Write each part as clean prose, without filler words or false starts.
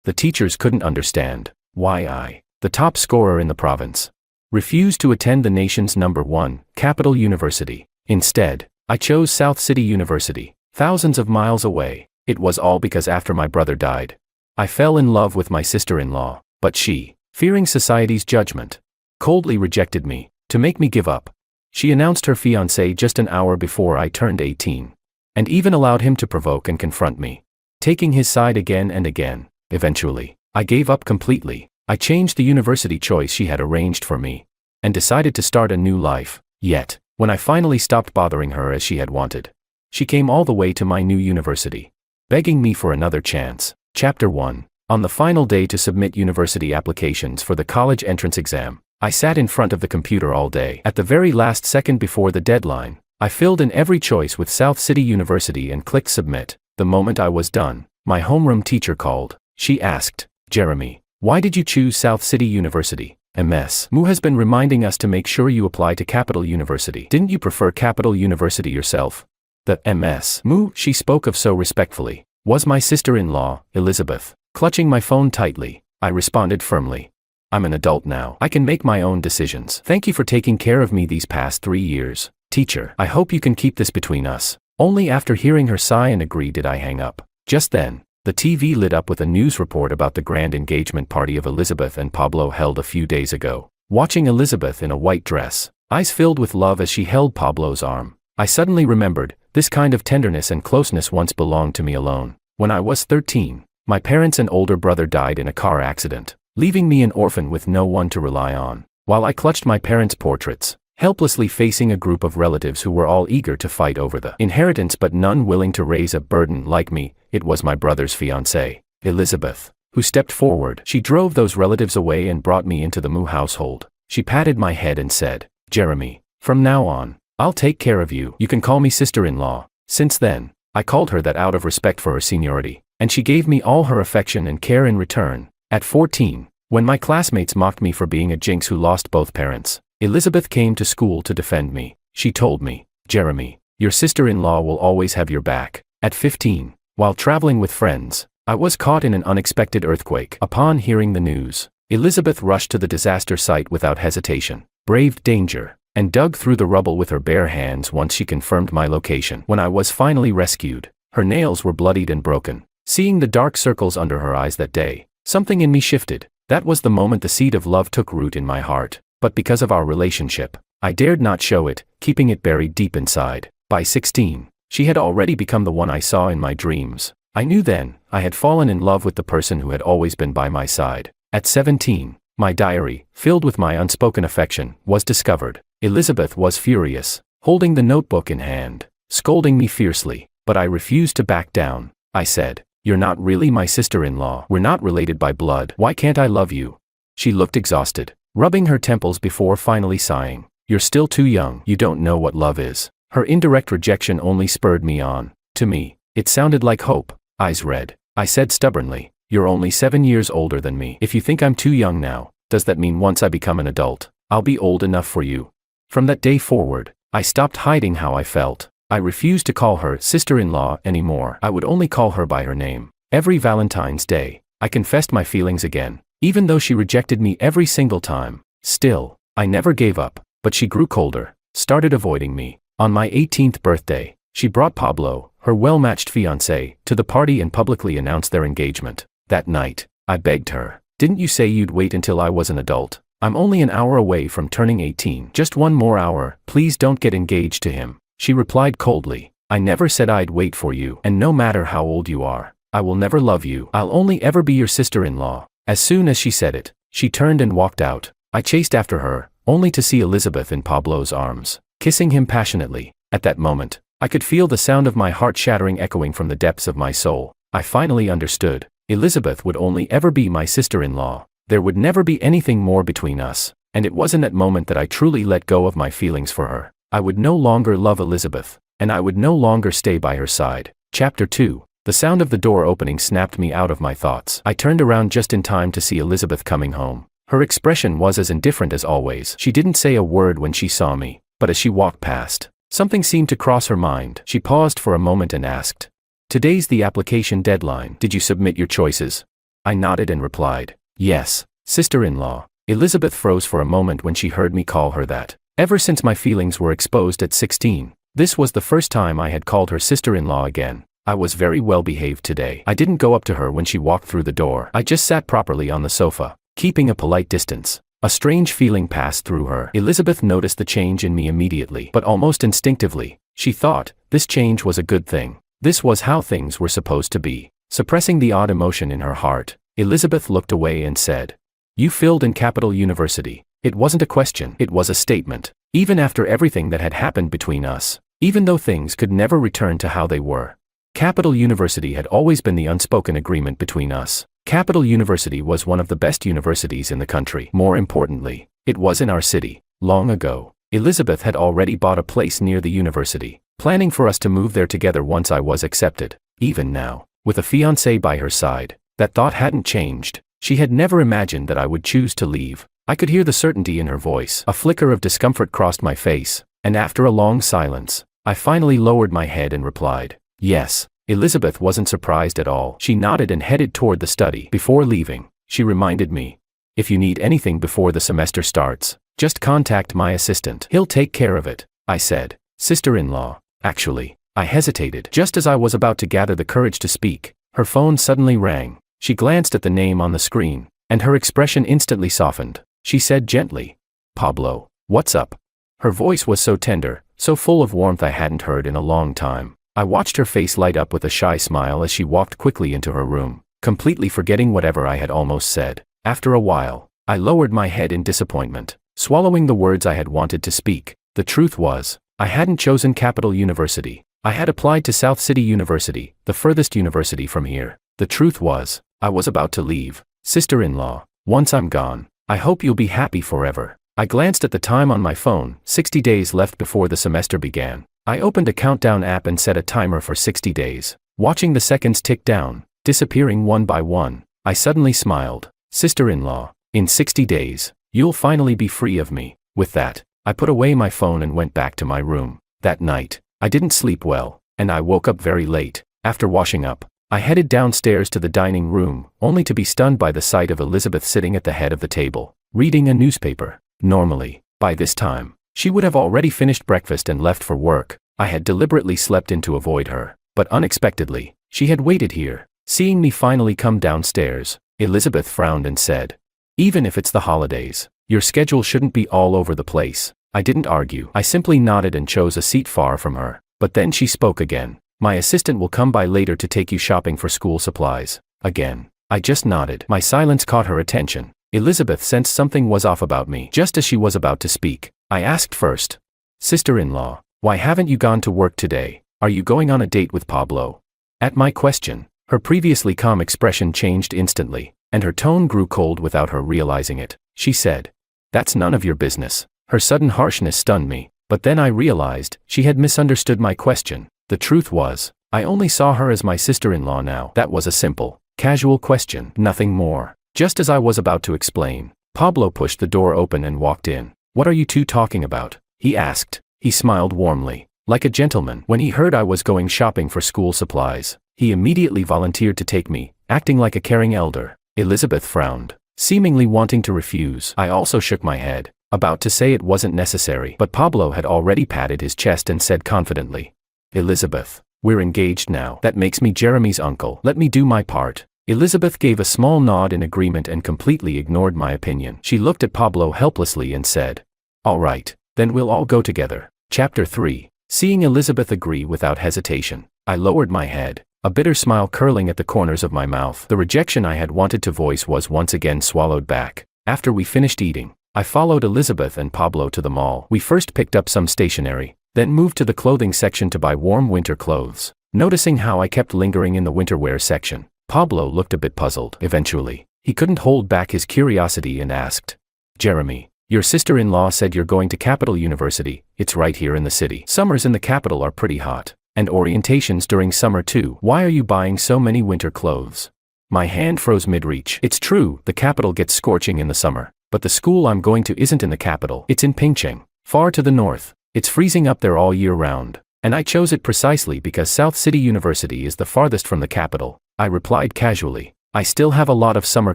The teachers couldn't understand why I, the top scorer in the province, refused to attend the nation's #1 capital university. Instead, I chose South City University, thousands of miles away. It was all because after my brother died, I fell in love with my sister-in-law, but she, fearing society's judgment, coldly rejected me, to make me give up. She announced her fiancé just an hour before I turned 18, and even allowed him to provoke and confront me, taking his side again and again. Eventually, I gave up completely. I changed the university choice she had arranged for me, and decided to start a new life. Yet, when I finally stopped bothering her as she had wanted, she came all the way to my new university, begging me for another chance. Chapter 1. On the final day to submit university applications for the college entrance exam, I sat in front of the computer all day. At the very last second before the deadline, I filled in every choice with South City University and clicked submit. The moment I was done, my homeroom teacher called. She asked, "Jeremy, why did you choose South City University?" Ms. Mu has been reminding us to make sure you apply to Capital University. Didn't you prefer Capital University yourself? The Ms. Mu she spoke of so respectfully was my sister-in-law, Elizabeth. Clutching my phone tightly, I responded firmly. "I'm an adult now. I can make my own decisions. Thank you for taking care of me these past 3 years. Teacher, I hope you can keep this between us." Only after hearing her sigh and agree did I hang up. Just then, the TV lit up with a news report about the grand engagement party of Elizabeth and Pablo held a few days ago. Watching Elizabeth in a white dress, eyes filled with love as she held Pablo's arm, I suddenly remembered, this kind of tenderness and closeness once belonged to me alone. When I was 13, my parents and older brother died in a car accident, leaving me an orphan with no one to rely on. While I clutched my parents' portraits, helplessly facing a group of relatives who were all eager to fight over the inheritance but none willing to raise a burden like me, it was my brother's fiancée, Elizabeth, who stepped forward. She drove those relatives away and brought me into the Mu household. She patted my head and said, "Jeremy, from now on, I'll take care of you. You can call me sister-in-law." Since then, I called her that out of respect for her seniority, and she gave me all her affection and care in return. At 14, when my classmates mocked me for being a jinx who lost both parents, Elizabeth came to school to defend me. She told me, "Jeremy, your sister-in-law will always have your back." At 15, while traveling with friends, I was caught in an unexpected earthquake. Upon hearing the news, Elizabeth rushed to the disaster site without hesitation, braved danger, and dug through the rubble with her bare hands once she confirmed my location. When I was finally rescued, her nails were bloodied and broken. Seeing the dark circles under her eyes that day, something in me shifted. That was the moment the seed of love took root in my heart. But because of our relationship, I dared not show it, keeping it buried deep inside. By 16, she had already become the one I saw in my dreams. I knew then, I had fallen in love with the person who had always been by my side. At 17, my diary, filled with my unspoken affection, was discovered. Elizabeth was furious, holding the notebook in hand, scolding me fiercely, but I refused to back down. I said, "You're not really my sister-in-law. We're not related by blood. Why can't I love you?" She looked exhausted, rubbing her temples before finally sighing. "You're still too young. You don't know what love is." Her indirect rejection only spurred me on. To me, it sounded like hope. Eyes red, I said stubbornly, "You're only 7 years older than me. If you think I'm too young now, does that mean once I become an adult, I'll be old enough for you?" From that day forward, I stopped hiding how I felt. I refused to call her sister-in-law anymore. I would only call her by her name. Every Valentine's Day, I confessed my feelings again, even though she rejected me every single time. Still, I never gave up, but she grew colder, started avoiding me. On my 18th birthday, she brought Pablo, her well-matched fiancé, to the party and publicly announced their engagement. That night, I begged her, "Didn't you say you'd wait until I was an adult? I'm only an hour away from turning 18. Just one more hour, please don't get engaged to him." She replied coldly, "I never said I'd wait for you, and no matter how old you are, I will never love you. I'll only ever be your sister-in-law." As soon as she said it, she turned and walked out. I chased after her, only to see Elizabeth in Pablo's arms, kissing him passionately. At that moment, I could feel the sound of my heart shattering echoing from the depths of my soul. I finally understood. Elizabeth would only ever be my sister-in-law. There would never be anything more between us, and it was in that moment that I truly let go of my feelings for her. I would no longer love Elizabeth, and I would no longer stay by her side. Chapter 2. The sound of the door opening snapped me out of my thoughts. I turned around just in time to see Elizabeth coming home. Her expression was as indifferent as always. She didn't say a word when she saw me, but as she walked past, something seemed to cross her mind. She paused for a moment and asked, "Today's the application deadline. Did you submit your choices?" I nodded and replied, yes, sister-in-law. Elizabeth froze for a moment when she heard me call her that. Ever since my feelings were exposed at 16, this was the first time I had called her sister-in-law again. I was very well behaved today. I didn't go up to her when she walked through the door. I just sat properly on the sofa, keeping a polite distance. A strange feeling passed through her. Elizabeth noticed the change in me immediately, but almost instinctively. She thought, this change was a good thing. This was how things were supposed to be. Suppressing the odd emotion in her heart, Elizabeth looked away and said, you failed in Capital University. It wasn't a question, it was a statement. Even after everything that had happened between us, even though things could never return to how they were. Capital University had always been the unspoken agreement between us. Capital University was one of the best universities in the country. More importantly, it was in our city. Long ago, Elizabeth had already bought a place near the university, planning for us to move there together once I was accepted. Even now, with a fiancé by her side, that thought hadn't changed. She had never imagined that I would choose to leave. I could hear the certainty in her voice. A flicker of discomfort crossed my face, and after a long silence, I finally lowered my head and replied, yes. Elizabeth wasn't surprised at all. She nodded and headed toward the study. Before leaving, she reminded me, if you need anything before the semester starts, just contact my assistant. He'll take care of it. I said, sister-in-law. Actually, I hesitated. Just as I was about to gather the courage to speak, her phone suddenly rang. She glanced at the name on the screen, and her expression instantly softened. She said gently, Pablo, what's up? Her voice was so tender, so full of warmth I hadn't heard in a long time. I watched her face light up with a shy smile as she walked quickly into her room, completely forgetting whatever I had almost said. After a while, I lowered my head in disappointment, swallowing the words I had wanted to speak. The truth was, I hadn't chosen Capital University. I had applied to South City University, the furthest university from here. The truth was, I was about to leave. Sister-in-law, once I'm gone, I hope you'll be happy forever. I glanced at the time on my phone, 60 days left before the semester began. I opened a countdown app and set a timer for 60 days. Watching the seconds tick down, disappearing one by one, I suddenly smiled. Sister-in-law, in 60 days, you'll finally be free of me. With that, I put away my phone and went back to my room. That night, I didn't sleep well, and I woke up very late. After washing up, I headed downstairs to the dining room, only to be stunned by the sight of Elizabeth sitting at the head of the table, reading a newspaper. Normally, by this time, she would have already finished breakfast and left for work. I had deliberately slept in to avoid her, but unexpectedly, she had waited here. Seeing me finally come downstairs, Elizabeth frowned and said, even if it's the holidays, your schedule shouldn't be all over the place. I didn't argue. I simply nodded and chose a seat far from her. But then she spoke again. My assistant will come by later to take you shopping for school supplies. Again, I just nodded. My silence caught her attention. Elizabeth sensed something was off about me. Just as she was about to speak, I asked first, sister-in-law, why haven't you gone to work today? Are you going on a date with Pablo? At my question, her previously calm expression changed instantly, and her tone grew cold without her realizing it. She said, that's none of your business. Her sudden harshness stunned me, but then I realized she had misunderstood my question. The truth was, I only saw her as my sister-in-law now. That was a simple, casual question, nothing more. Just as I was about to explain, Pablo pushed the door open and walked in. What are you two talking about? He asked. He smiled warmly, like a gentleman. When he heard I was going shopping for school supplies, he immediately volunteered to take me, acting like a caring elder. Elizabeth frowned, seemingly wanting to refuse. I also shook my head, about to say it wasn't necessary, but Pablo had already patted his chest and said confidently, Elizabeth, we're engaged now. That makes me Jeremy's uncle. Let me do my part. Elizabeth gave a small nod in agreement and completely ignored my opinion. She looked at Pablo helplessly and said, all right, then we'll all go together. Chapter 3. Seeing Elizabeth agree without hesitation, I lowered my head, a bitter smile curling at the corners of my mouth. The rejection I had wanted to voice was once again swallowed back. After we finished eating, I followed Elizabeth and Pablo to the mall. We first picked up some stationery, then moved to the clothing section to buy warm winter clothes. Noticing how I kept lingering in the winter wear section, Pablo looked a bit puzzled. Eventually, he couldn't hold back his curiosity and asked, Jeremy, your sister-in-law said you're going to Capital University. It's right here in the city. Summers in the capital are pretty hot, and orientations during summer too. Why are you buying so many winter clothes? My hand froze mid-reach. It's true, the capital gets scorching in the summer, but the school I'm going to isn't in the capital. It's in Pingcheng, far to the north. It's freezing up there all year round, and I chose it precisely because South City University is the farthest from the capital. I replied casually. I still have a lot of summer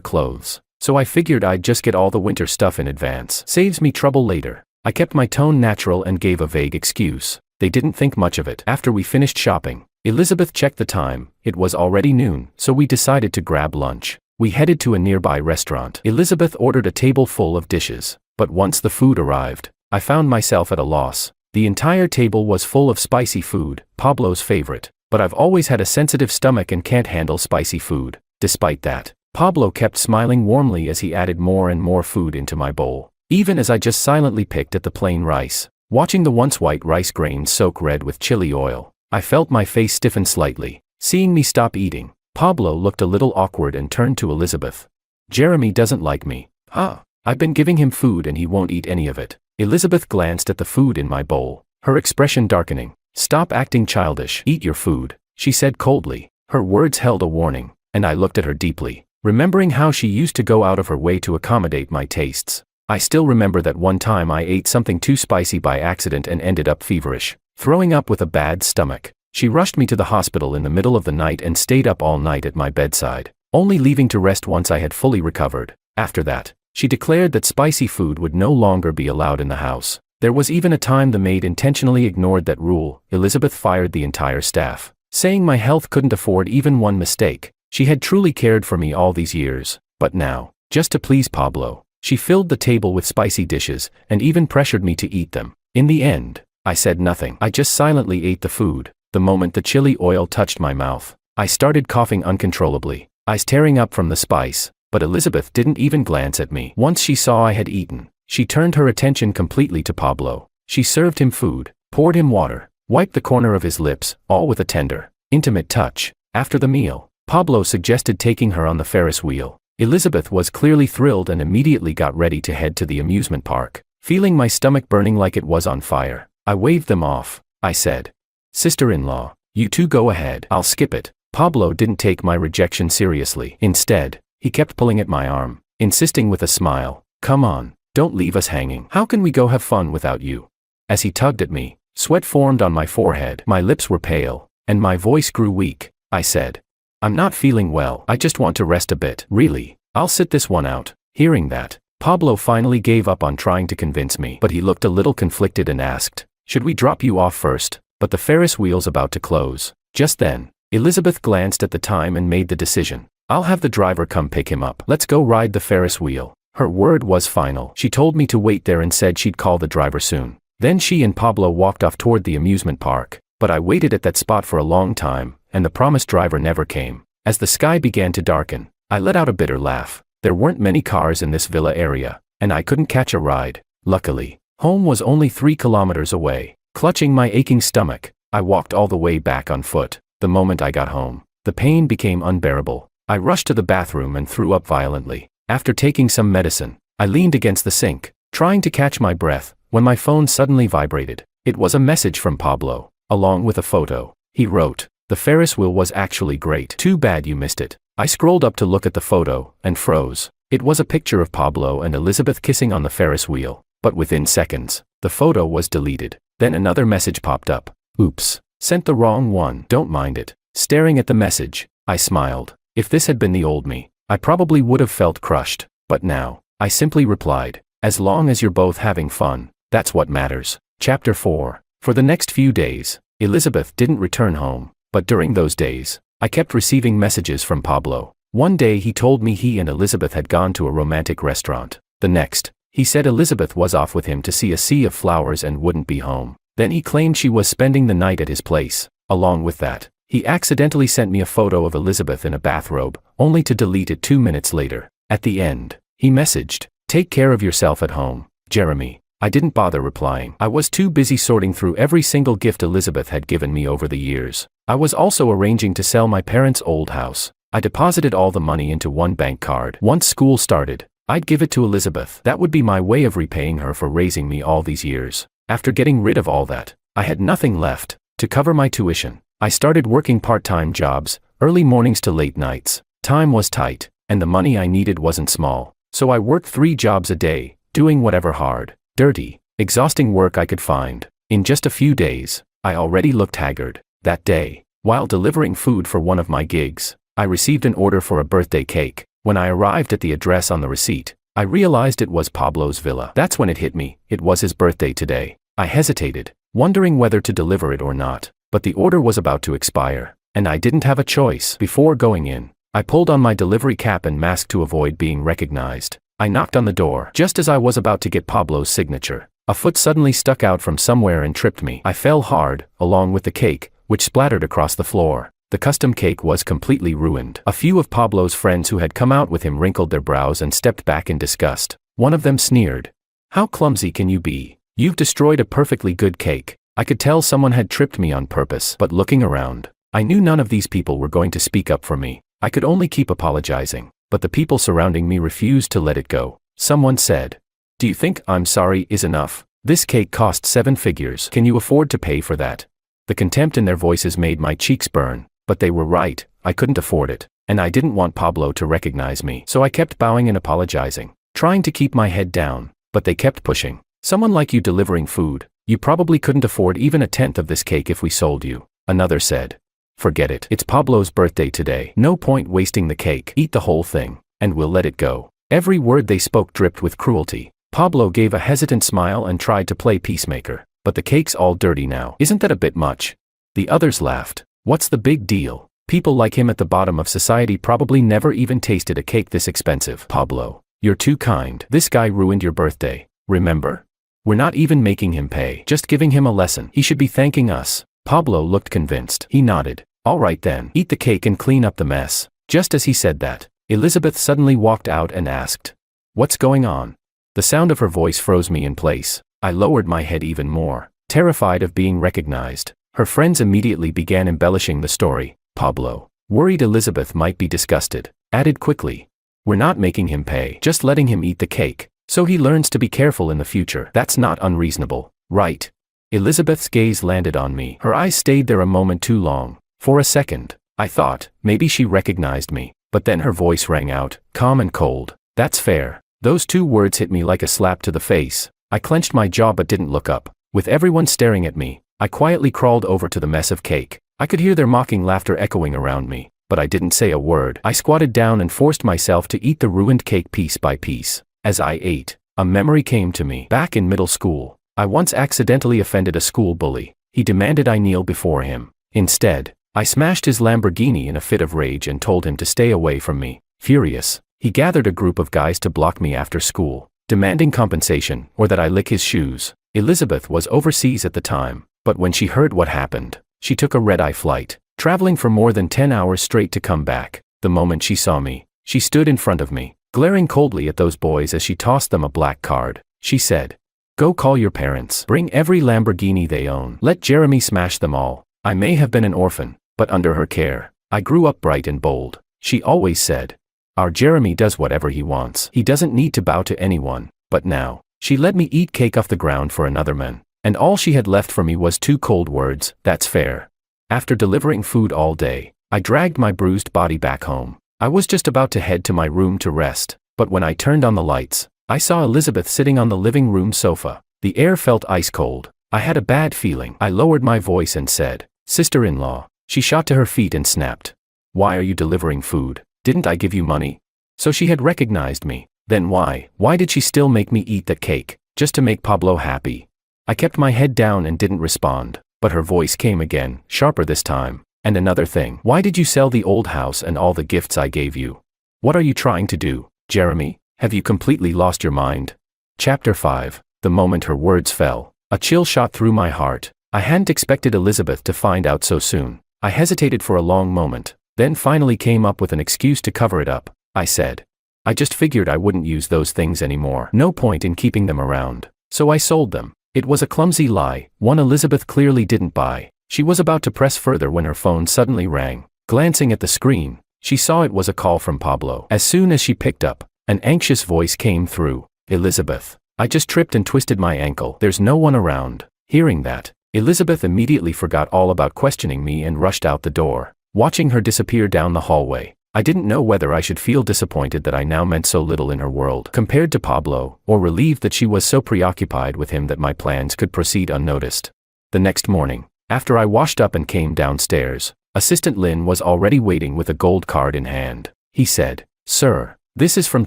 clothes, so I figured I'd just get all the winter stuff in advance. Saves me trouble later. I kept my tone natural and gave a vague excuse. They didn't think much of it. After we finished shopping, Elizabeth checked the time. It was already noon, so we decided to grab lunch. We headed to a nearby restaurant. Elizabeth ordered a table full of dishes, but once the food arrived, I found myself at a loss. The entire table was full of spicy food, Pablo's favorite, but I've always had a sensitive stomach and can't handle spicy food. Despite that, Pablo kept smiling warmly as he added more and more food into my bowl, even as I just silently picked at the plain rice. Watching the once white rice grains soak red with chili oil, I felt my face stiffen slightly. Seeing me stop eating, Pablo looked a little awkward and turned to Elizabeth. "Jeremy doesn't like me. Huh? I've been giving him food and he won't eat any of it." Elizabeth glanced at the food in my bowl, her expression darkening. "Stop acting childish. Eat your food," she said coldly. Her words held a warning, and I looked at her deeply, remembering how she used to go out of her way to accommodate my tastes. I still remember that one time I ate something too spicy by accident and ended up feverish, throwing up with a bad stomach. She rushed me to the hospital in the middle of the night and stayed up all night at my bedside, only leaving to rest once I had fully recovered. After that, she declared that spicy food would no longer be allowed in the house. There was even a time the maid intentionally ignored that rule. Elizabeth fired the entire staff, saying my health couldn't afford even one mistake. She had truly cared for me all these years, but now, just to please Pablo, she filled the table with spicy dishes and even pressured me to eat them. In the end, I said nothing. I just silently ate the food. The moment the chili oil touched my mouth, I started coughing uncontrollably, eyes tearing up from the spice, but Elizabeth didn't even glance at me. Once she saw I had eaten, she turned her attention completely to Pablo. She served him food, poured him water, wiped the corner of his lips, all with a tender, intimate touch. After the meal, Pablo suggested taking her on the Ferris wheel. Elizabeth was clearly thrilled and immediately got ready to head to the amusement park. Feeling my stomach burning like it was on fire, I waved them off. I said, "Sister-in-law, you two go ahead. I'll skip it." Pablo didn't take my rejection seriously. Instead, he kept pulling at my arm, insisting with a smile, "Come on, don't leave us hanging. How can we go have fun without you?" As he tugged at me, sweat formed on my forehead. My lips were pale, and my voice grew weak. I said, "I'm not feeling well. I just want to rest a bit." "Really? I'll sit this one out." Hearing that, Pablo finally gave up on trying to convince me, but he looked a little conflicted and asked, "Should we drop you off first? But the Ferris wheel's about to close." Just then, Elizabeth glanced at the time and made the decision. "I'll have the driver come pick him up. Let's go ride the Ferris wheel." Her word was final. She told me to wait there and said she'd call the driver soon. Then she and Pablo walked off toward the amusement park, but I waited at that spot for a long time, and the promised driver never came. As the sky began to darken, I let out a bitter laugh. There weren't many cars in this villa area, and I couldn't catch a ride. Luckily, home was only 3 kilometers away. Clutching my aching stomach, I walked all the way back on foot. The moment I got home, the pain became unbearable. I rushed to the bathroom and threw up violently. After taking some medicine, I leaned against the sink, trying to catch my breath, when my phone suddenly vibrated. It was a message from Pablo, along with a photo. He wrote, "The Ferris wheel was actually great. Too bad you missed it." I scrolled up to look at the photo, and froze. It was a picture of Pablo and Elizabeth kissing on the Ferris wheel, but within seconds, the photo was deleted. Then another message popped up. "Oops, sent the wrong one." "Don't mind it." Staring at the message, I smiled. If this had been the old me, I probably would have felt crushed, but now, I simply replied, "As long as you're both having fun, that's what matters." Chapter 4. For the next few days, Elizabeth didn't return home, but during those days, I kept receiving messages from Pablo. One day he told me he and Elizabeth had gone to a romantic restaurant. The next, he said Elizabeth was off with him to see a sea of flowers and wouldn't be home. Then he claimed she was spending the night at his place. Along with that, he accidentally sent me a photo of Elizabeth in a bathrobe, only to delete it 2 minutes later. At the end, he messaged, "Take care of yourself at home, Jeremy." I didn't bother replying. I was too busy sorting through every single gift Elizabeth had given me over the years. I was also arranging to sell my parents' old house. I deposited all the money into one bank card. Once school started, I'd give it to Elizabeth. That would be my way of repaying her for raising me all these years. After getting rid of all that, I had nothing left to cover my tuition. I started working part-time jobs, early mornings to late nights. Time was tight, and the money I needed wasn't small. So I worked 3 jobs a day, doing whatever hard, dirty, exhausting work I could find. In just a few days, I already looked haggard. That day, while delivering food for one of my gigs, I received an order for a birthday cake. When I arrived at the address on the receipt, I realized it was Pablo's villa. That's when it hit me. It was his birthday today. I hesitated, wondering whether to deliver it or not, but the order was about to expire, and I didn't have a choice. Before going in, I pulled on my delivery cap and mask to avoid being recognized. I knocked on the door. Just as I was about to get Pablo's signature, a foot suddenly stuck out from somewhere and tripped me. I fell hard, along with the cake, which splattered across the floor. The custom cake was completely ruined. A few of Pablo's friends who had come out with him wrinkled their brows and stepped back in disgust. One of them sneered. "How clumsy can you be? You've destroyed a perfectly good cake." I could tell someone had tripped me on purpose, but looking around, I knew none of these people were going to speak up for me. I could only keep apologizing, but the people surrounding me refused to let it go. Someone said, "Do you think 'I'm sorry' is enough? This cake cost 7 figures. Can you afford to pay for that?" The contempt in their voices made my cheeks burn, but they were right. I couldn't afford it, and I didn't want Pablo to recognize me. So I kept bowing and apologizing, trying to keep my head down, but they kept pushing. "Someone like you delivering food, you probably couldn't afford even a tenth of this cake if we sold you," another said. "Forget it. It's Pablo's birthday today. No point wasting the cake. Eat the whole thing, and we'll let it go." Every word they spoke dripped with cruelty. Pablo gave a hesitant smile and tried to play peacemaker. "But the cake's all dirty now. Isn't that a bit much?" The others laughed. "What's the big deal? People like him at the bottom of society probably never even tasted a cake this expensive." "Pablo, you're too kind. This guy ruined your birthday, remember? We're not even making him pay, just giving him a lesson. He should be thanking us." Pablo looked convinced. He nodded. "All right then, eat the cake and clean up the mess." Just as he said that, Elizabeth suddenly walked out and asked, "What's going on?" The sound of her voice froze me in place. I lowered my head even more, terrified of being recognized. Her friends immediately began embellishing the story. Pablo, worried Elizabeth might be disgusted, added quickly, "We're not making him pay, just letting him eat the cake, so he learns to be careful in the future. That's not unreasonable, right?" Elizabeth's gaze landed on me. Her eyes stayed there a moment too long. For a second, I thought, maybe she recognized me, but then her voice rang out, calm and cold. "That's fair." Those 2 words hit me like a slap to the face. I clenched my jaw but didn't look up. With everyone staring at me, I quietly crawled over to the mess of cake. I could hear their mocking laughter echoing around me, but I didn't say a word. I squatted down and forced myself to eat the ruined cake piece by piece. As I ate, a memory came to me. Back in middle school, I once accidentally offended a school bully. He demanded I kneel before him. Instead, I smashed his Lamborghini in a fit of rage and told him to stay away from me. Furious, he gathered a group of guys to block me after school, demanding compensation or that I lick his shoes. Elizabeth was overseas at the time, but when she heard what happened, she took a red-eye flight, traveling for more than 10 hours straight to come back. The moment she saw me, she stood in front of me, glaring coldly at those boys as she tossed them a black card. She said, "Go call your parents. Bring every Lamborghini they own. Let Jeremy smash them all." I may have been an orphan, but under her care, I grew up bright and bold. She always said, "Our Jeremy does whatever he wants. He doesn't need to bow to anyone." But now, she let me eat cake off the ground for another man, and all she had left for me was 2 cold words, "That's fair." After delivering food all day, I dragged my bruised body back home. I was just about to head to my room to rest, but when I turned on the lights, I saw Elizabeth sitting on the living room sofa. The air felt ice cold. I had a bad feeling. I lowered my voice and said, "Sister-in-law." She shot to her feet and snapped, "Why are you delivering food? Didn't I give you money?" So she had recognized me. Then why did she still make me eat that cake, just to make Pablo happy? I kept my head down and didn't respond, but her voice came again, sharper this time. "And another thing, why did you sell the old house and all the gifts I gave you? What are you trying to do, Jeremy? Have you completely lost your mind?" Chapter 5. The moment her words fell, a chill shot through my heart. I hadn't expected Elizabeth to find out so soon. I hesitated for a long moment, then finally came up with an excuse to cover it up. I said, "I just figured I wouldn't use those things anymore. No point in keeping them around. So I sold them." It was a clumsy lie, one Elizabeth clearly didn't buy. She was about to press further when her phone suddenly rang. Glancing at the screen, she saw it was a call from Pablo. As soon as she picked up, an anxious voice came through. "Elizabeth, I just tripped and twisted my ankle. There's no one around." Hearing that, Elizabeth immediately forgot all about questioning me and rushed out the door. Watching her disappear down the hallway, I didn't know whether I should feel disappointed that I now meant so little in her world compared to Pablo, or relieved that she was so preoccupied with him that my plans could proceed unnoticed. The next morning, after I washed up and came downstairs, Assistant Lin was already waiting with a gold card in hand. He said, "Sir, this is from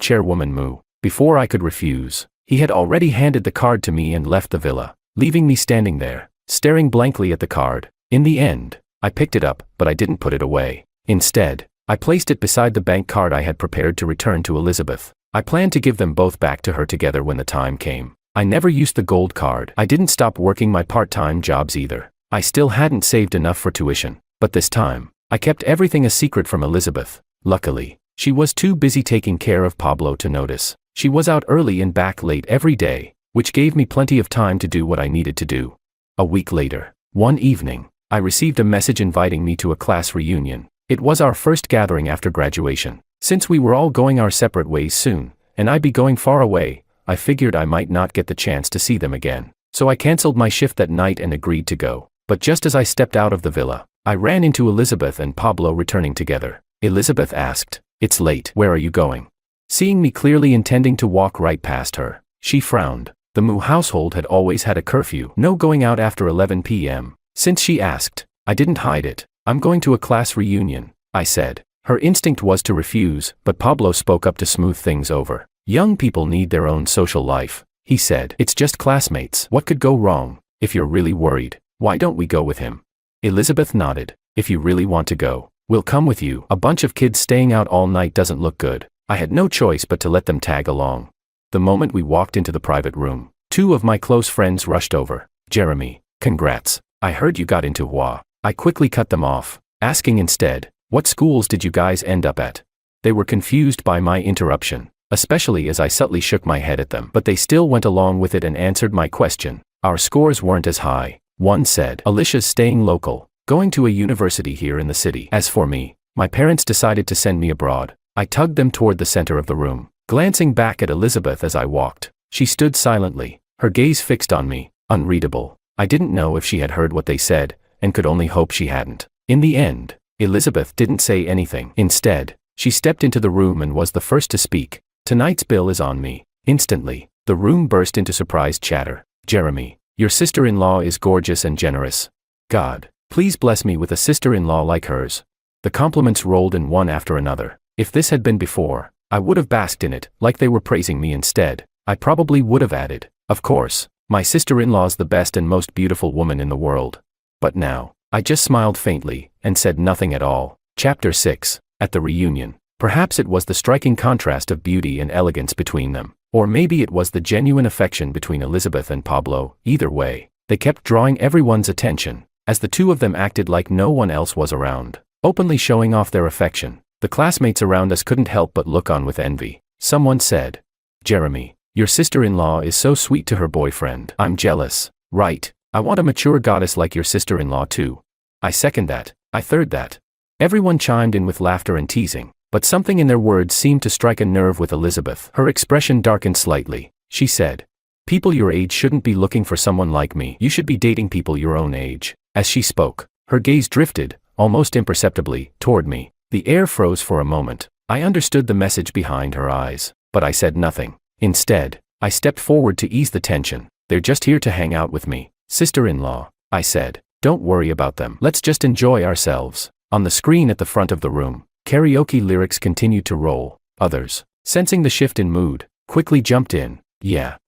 Chairwoman Mu." Before I could refuse, he had already handed the card to me and left the villa, leaving me standing there, staring blankly at the card. In the end, I picked it up, but I didn't put it away. Instead, I placed it beside the bank card I had prepared to return to Elizabeth. I planned to give them both back to her together when the time came. I never used the gold card. I didn't stop working my part-time jobs either. I still hadn't saved enough for tuition, but this time, I kept everything a secret from Elizabeth. Luckily, she was too busy taking care of Pablo to notice. She was out early and back late every day, which gave me plenty of time to do what I needed to do. A week later, one evening, I received a message inviting me to a class reunion. It was our first gathering after graduation. Since we were all going our separate ways soon, and I'd be going far away, I figured I might not get the chance to see them again. So I canceled my shift that night and agreed to go. But just as I stepped out of the villa, I ran into Elizabeth and Pablo returning together. Elizabeth asked, "It's late, where are you going?" Seeing me clearly intending to walk right past her, she frowned. The Mu household had always had a curfew, no going out after 11 p.m. Since she asked, I didn't hide it. "I'm going to a class reunion," I said. Her instinct was to refuse, but Pablo spoke up to smooth things over. "Young people need their own social life," he said. "It's just classmates. What could go wrong? If you're really worried, why don't we go with him?" Elizabeth nodded. "If you really want to go, we'll come with you. A bunch of kids staying out all night doesn't look good." I had no choice but to let them tag along. The moment we walked into the private room, two of my close friends rushed over. "Jeremy, congrats. I heard you got into Hua." I quickly cut them off, asking instead, "What schools did you guys end up at?" They were confused by my interruption, especially as I subtly shook my head at them, but they still went along with it and answered my question. "Our scores weren't as high," one said. "Alicia's staying local, going to a university here in the city. As for me, my parents decided to send me abroad." I tugged them toward the center of the room, glancing back at Elizabeth as I walked. She stood silently, her gaze fixed on me, unreadable. I didn't know if she had heard what they said, and could only hope she hadn't. In the end, Elizabeth didn't say anything. Instead, she stepped into the room and was the first to speak. "Tonight's bill is on me." Instantly, the room burst into surprised chatter. "Jeremy, your sister-in-law is gorgeous and generous. God, please bless me with a sister-in-law like hers." The compliments rolled in one after another. If this had been before, I would have basked in it, like they were praising me instead. I probably would have added, "Of course, my sister-in-law's the best and most beautiful woman in the world." But now, I just smiled faintly, and said nothing at all. Chapter 6. At the reunion. Perhaps it was the striking contrast of beauty and elegance between them, or maybe it was the genuine affection between Elizabeth and Pablo. Either way, they kept drawing everyone's attention, as the two of them acted like no one else was around, openly showing off their affection. The classmates around us couldn't help but look on with envy. Someone said, "Jeremy, your sister-in-law is so sweet to her boyfriend." "I'm jealous." "Right, I want a mature goddess like your sister-in-law too." "I second that." "I third that." Everyone chimed in with laughter and teasing, but something in their words seemed to strike a nerve with Elizabeth. Her expression darkened slightly. She said, "People your age shouldn't be looking for someone like me. You should be dating people your own age." As she spoke, her gaze drifted, almost imperceptibly, toward me. The air froze for a moment. I understood the message behind her eyes, but I said nothing. Instead, I stepped forward to ease the tension. "They're just here to hang out with me." "Sister-in-law," I said, "don't worry about them. Let's just enjoy ourselves." On the screen at the front of the room, karaoke lyrics continued to roll. Others, sensing the shift in mood, quickly jumped in. Yeah,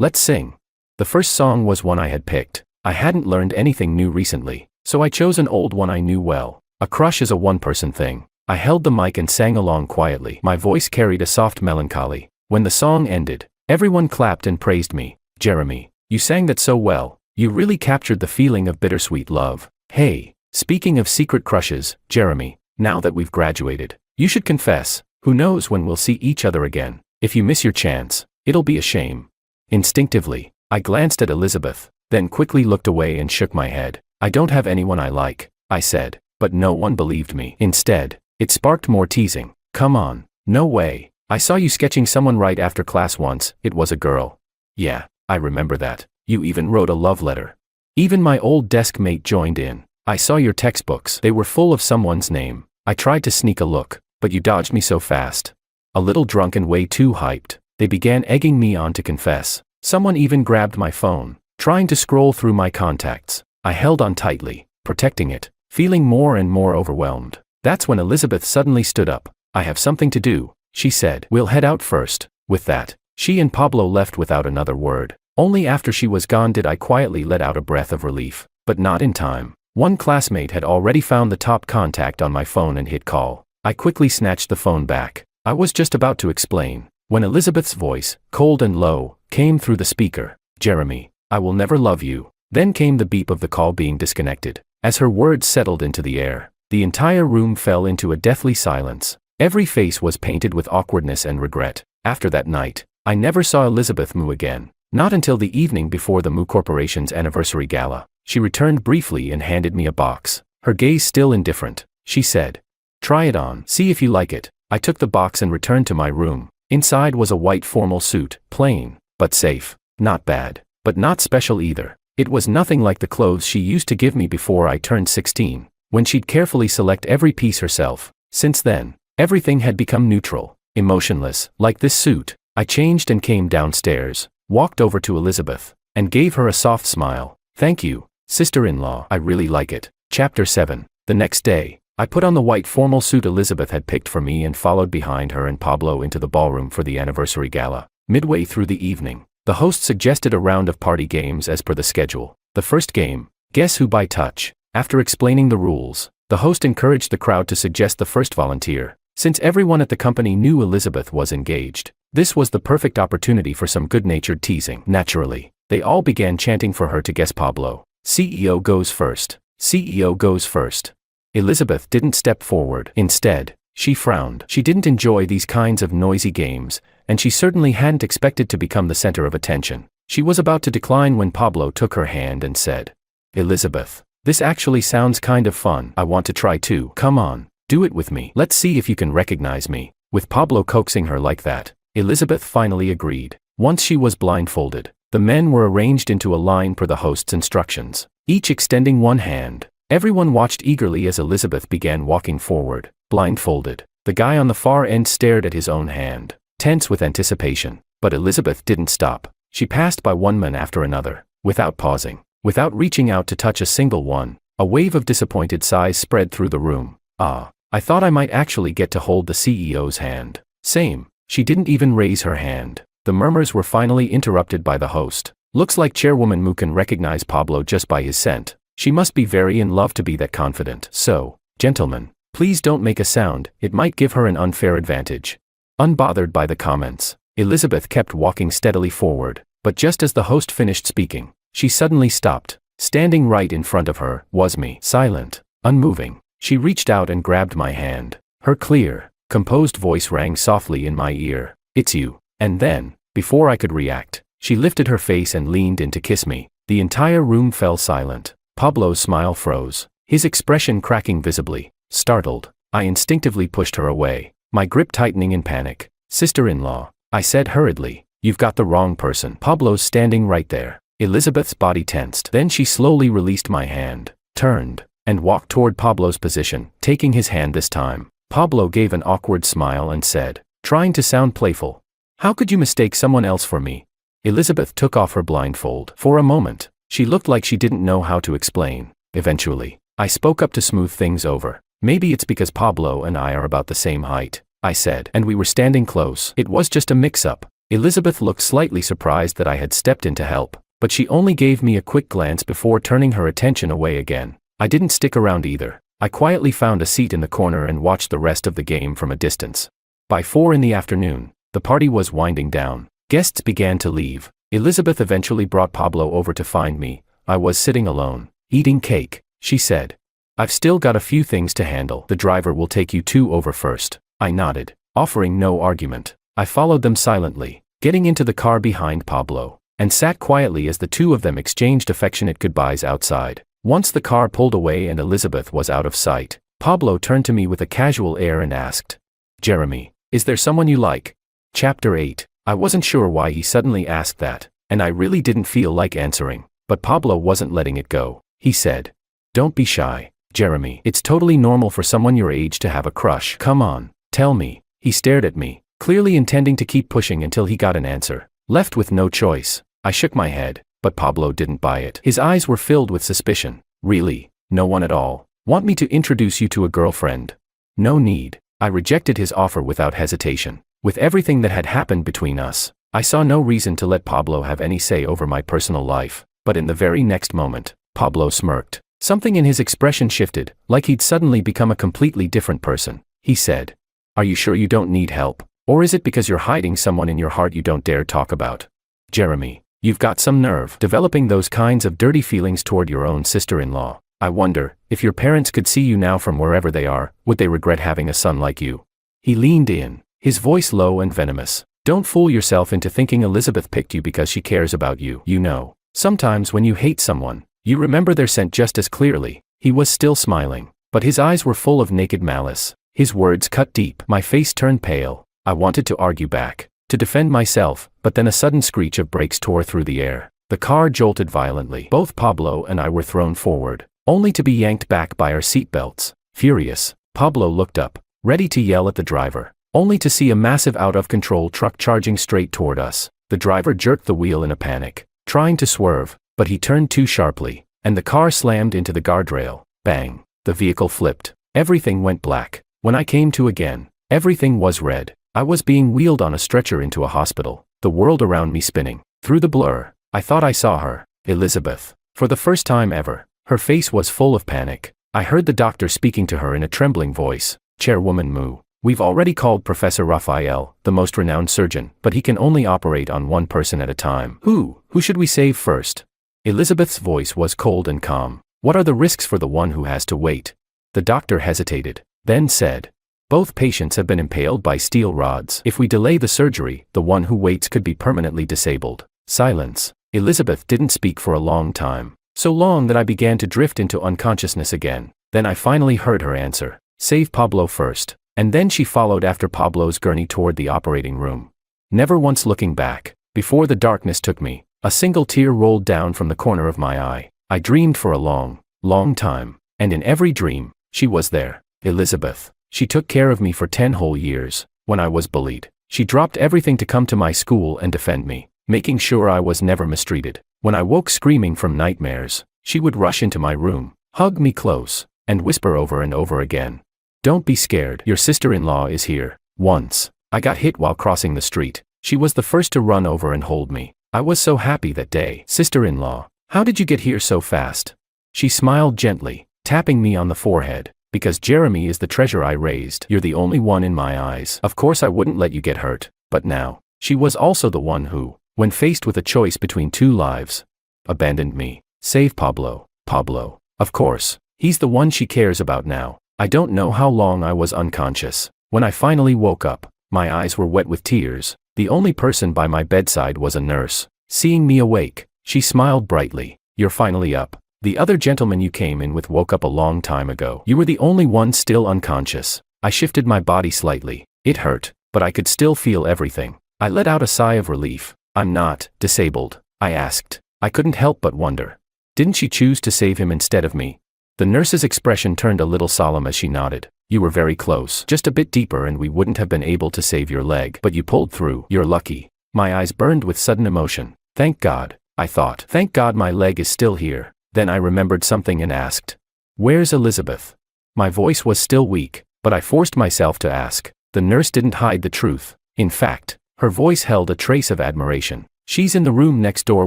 let's sing." The first song was one I had picked. I hadn't learned anything new recently, so I chose an old one I knew well. A crush is a one-person thing. I held the mic and sang along quietly. My voice carried a soft melancholy. When the song ended, everyone clapped and praised me. "Jeremy, you sang that so well. You really captured the feeling of bittersweet love." "Hey, speaking of secret crushes, Jeremy, now that we've graduated, you should confess. Who knows when we'll see each other again? If you miss your chance, it'll be a shame." Instinctively, I glanced at Elizabeth, then quickly looked away and shook my head. "I don't have anyone I like," I said. But no one believed me. Instead, it sparked more teasing. "Come on, no way. I saw you sketching someone right after class once. It was a girl." "Yeah, I remember that. You even wrote a love letter." Even my old desk mate joined in. "I saw your textbooks. They were full of someone's name. I tried to sneak a look, but you dodged me so fast." A little drunk and way too hyped, they began egging me on to confess. Someone even grabbed my phone, trying to scroll through my contacts. I held on tightly, protecting it. feeling more and more overwhelmed. That's when Elizabeth suddenly stood up. "I have something to do," she said. "We'll head out first." With that, she and Pablo left without another word. Only after she was gone did I quietly let out a breath of relief, but not in time. One classmate had already found the top contact on my phone and hit call. I quickly snatched the phone back. I was just about to explain, when Elizabeth's voice, cold and low, came through the speaker. "Jeremy, I will never love you." Then came the beep of the call being disconnected. As her words settled into the air, the entire room fell into a deathly silence. Every face was painted with awkwardness and regret. After that night, I never saw Elizabeth Moo again. Not until the evening before the Moo Corporation's anniversary gala. She returned briefly and handed me a box. Her gaze still indifferent. She said, "Try it on, see if you like it." I took the box and returned to my room. Inside was a white formal suit, plain, but safe. Not bad, but not special either. It was nothing like the clothes she used to give me before I turned 16, when she'd carefully select every piece herself. Since then, everything had become neutral, emotionless, like this suit. I changed and came downstairs, walked over to Elizabeth, and gave her a soft smile. "Thank you, sister-in-law, I really like it." Chapter 7. The next day, I put on the white formal suit Elizabeth had picked for me and followed behind her and Pablo into the ballroom for the anniversary gala. Midway through the evening, the host suggested a round of party games as per the schedule. The first game, Guess Who by Touch. After explaining the rules, the host encouraged the crowd to suggest the first volunteer. Since everyone at the company knew Elizabeth was engaged, this was the perfect opportunity for some good-natured teasing. Naturally, they all began chanting for her to guess Pablo. "CEO goes first. CEO goes first." Elizabeth didn't step forward. Instead, she frowned. She didn't enjoy these kinds of noisy games, and she certainly hadn't expected to become the center of attention. She was about to decline when Pablo took her hand and said, "Elizabeth, this actually sounds kind of fun. I want to try too. Come on, do it with me. Let's see if you can recognize me." With Pablo coaxing her like that, Elizabeth finally agreed. Once she was blindfolded, the men were arranged into a line per the host's instructions, each extending one hand. Everyone watched eagerly as Elizabeth began walking forward, blindfolded. The guy on the far end stared at his own hand, tense with anticipation. But Elizabeth didn't stop. She passed by one man after another, without pausing, without reaching out to touch a single one. A wave of disappointed sighs spread through the room. "Ah, I thought I might actually get to hold the CEO's hand." "Same." She didn't even raise her hand. The murmurs were finally interrupted by the host. "Looks like Chairwoman Moo can recognize Pablo just by his scent. She must be very in love to be that confident. So, gentlemen, please don't make a sound, it might give her an unfair advantage." Unbothered by the comments, Elizabeth kept walking steadily forward, but just as the host finished speaking, she suddenly stopped. Standing right in front of her was me, silent, unmoving. She reached out and grabbed my hand. Her clear, composed voice rang softly in my ear. "It's you." And then, before I could react, she lifted her face and leaned in to kiss me. The entire room fell silent. Pablo's smile froze, his expression cracking visibly. Startled, I instinctively pushed her away, my grip tightening in panic. "Sister-in-law," I said hurriedly, "you've got the wrong person. Pablo's standing right there." Elizabeth's body tensed. Then she slowly released my hand, turned, and walked toward Pablo's position, taking his hand this time. Pablo gave an awkward smile and said, trying to sound playful, "How could you mistake someone else for me?" Elizabeth took off her blindfold. For a moment, she looked like she didn't know how to explain. Eventually, I spoke up to smooth things over. "Maybe it's because Pablo and I are about the same height," I said, "and we were standing close. It was just a mix-up." Elizabeth looked slightly surprised that I had stepped in to help, but she only gave me a quick glance before turning her attention away again. I didn't stick around either. I quietly found a seat in the corner and watched the rest of the game from a distance. By 4 in the afternoon, the party was winding down. Guests began to leave. Elizabeth eventually brought Pablo over to find me. I was sitting alone, eating cake. She said, "I've still got a few things to handle. The driver will take you two over first." I nodded, offering no argument. I followed them silently, getting into the car behind Pablo, and sat quietly as the two of them exchanged affectionate goodbyes outside. Once the car pulled away and Elizabeth was out of sight, Pablo turned to me with a casual air and asked, "Jeremy, is there someone you like?" Chapter 8. I wasn't sure why he suddenly asked that, and I really didn't feel like answering, but Pablo wasn't letting it go. He said, "Don't be shy, Jeremy. It's totally normal for someone your age to have a crush. Come on, tell me." He stared at me, clearly intending to keep pushing until he got an answer. Left with no choice, I shook my head, but Pablo didn't buy it. His eyes were filled with suspicion. "Really? No one at all?" Want me to introduce you to a girlfriend? No need. I rejected his offer without hesitation. With everything that had happened between us, I saw no reason to let Pablo have any say over my personal life, but in the very next moment, Pablo smirked. Something in his expression shifted, like he'd suddenly become a completely different person. He said, "Are you sure you don't need help? Or is it because you're hiding someone in your heart you don't dare talk about? Jeremy, you've got some nerve developing those kinds of dirty feelings toward your own sister-in-law. I wonder, if your parents could see you now from wherever they are, would they regret having a son like you?" He leaned in, his voice low and venomous. "Don't fool yourself into thinking Elizabeth picked you because she cares about you. You know, sometimes when you hate someone, you remember their scent just as clearly." He was still smiling, but his eyes were full of naked malice. His words cut deep. My face turned pale. I wanted to argue back, to defend myself, but then a sudden screech of brakes tore through the air. The car jolted violently. Both Pablo and I were thrown forward, only to be yanked back by our seatbelts. Furious, Pablo looked up, ready to yell at the driver, only to see a massive out-of-control truck charging straight toward us. The driver jerked the wheel in a panic, trying to swerve, but he turned too sharply, and the car slammed into the guardrail. Bang! The vehicle flipped. Everything went black. When I came to again, everything was red. I was being wheeled on a stretcher into a hospital, the world around me spinning. Through the blur, I thought I saw her, Elizabeth. For the first time ever, her face was full of panic. I heard the doctor speaking to her in a trembling voice. "Chairwoman Moo, we've already called Professor Raphael, the most renowned surgeon, but he can only operate on one person at a time. Who should we save first?" Elizabeth's voice was cold and calm. "What are the risks for the one who has to wait?" The doctor hesitated, then said, "Both patients have been impaled by steel rods. If we delay the surgery, the one who waits could be permanently disabled." Silence. Elizabeth didn't speak for a long time, so long that I began to drift into unconsciousness again. Then I finally heard her answer, "Save Pablo first." And then she followed after Pablo's gurney toward the operating room. Never once looking back, before the darkness took me, a single tear rolled down from the corner of my eye. I dreamed for a long, long time, and in every dream, she was there. Elizabeth. She took care of me for 10 whole years. When I was bullied, she dropped everything to come to my school and defend me, making sure I was never mistreated. When I woke screaming from nightmares, she would rush into my room, hug me close, and whisper over and over again, "Don't be scared, your sister-in-law is here." Once, I got hit while crossing the street. She was the first to run over and hold me. I was so happy that day. "Sister-in-law, how did you get here so fast?" She smiled gently, tapping me on the forehead. "Because Jeremy is the treasure I raised. You're the only one in my eyes. Of course I wouldn't let you get hurt, but now." She was also the one who, when faced with a choice between 2 lives, abandoned me. Save Pablo. Pablo. Of course, he's the one she cares about now. I don't know how long I was unconscious. When I finally woke up, my eyes were wet with tears. The only person by my bedside was a nurse. Seeing me awake, she smiled brightly. "You're finally up. The other gentleman you came in with woke up a long time ago. You were the only one still unconscious." I shifted my body slightly. It hurt, but I could still feel everything. I let out a sigh of relief. "I'm not disabled?" I asked. I couldn't help but wonder. Didn't she choose to save him instead of me? The nurse's expression turned a little solemn as she nodded. "You were very close. Just a bit deeper and we wouldn't have been able to save your leg. But you pulled through. You're lucky." My eyes burned with sudden emotion. Thank God, I thought. Thank God my leg is still here. Then I remembered something and asked, "Where's Elizabeth?" My voice was still weak, but I forced myself to ask. The nurse didn't hide the truth. In fact, her voice held a trace of admiration. "She's in the room next door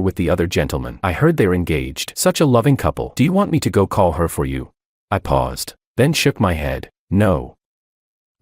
with the other gentleman. I heard they're engaged. Such a loving couple. Do you want me to go call her for you?" I paused, then shook my head. "No.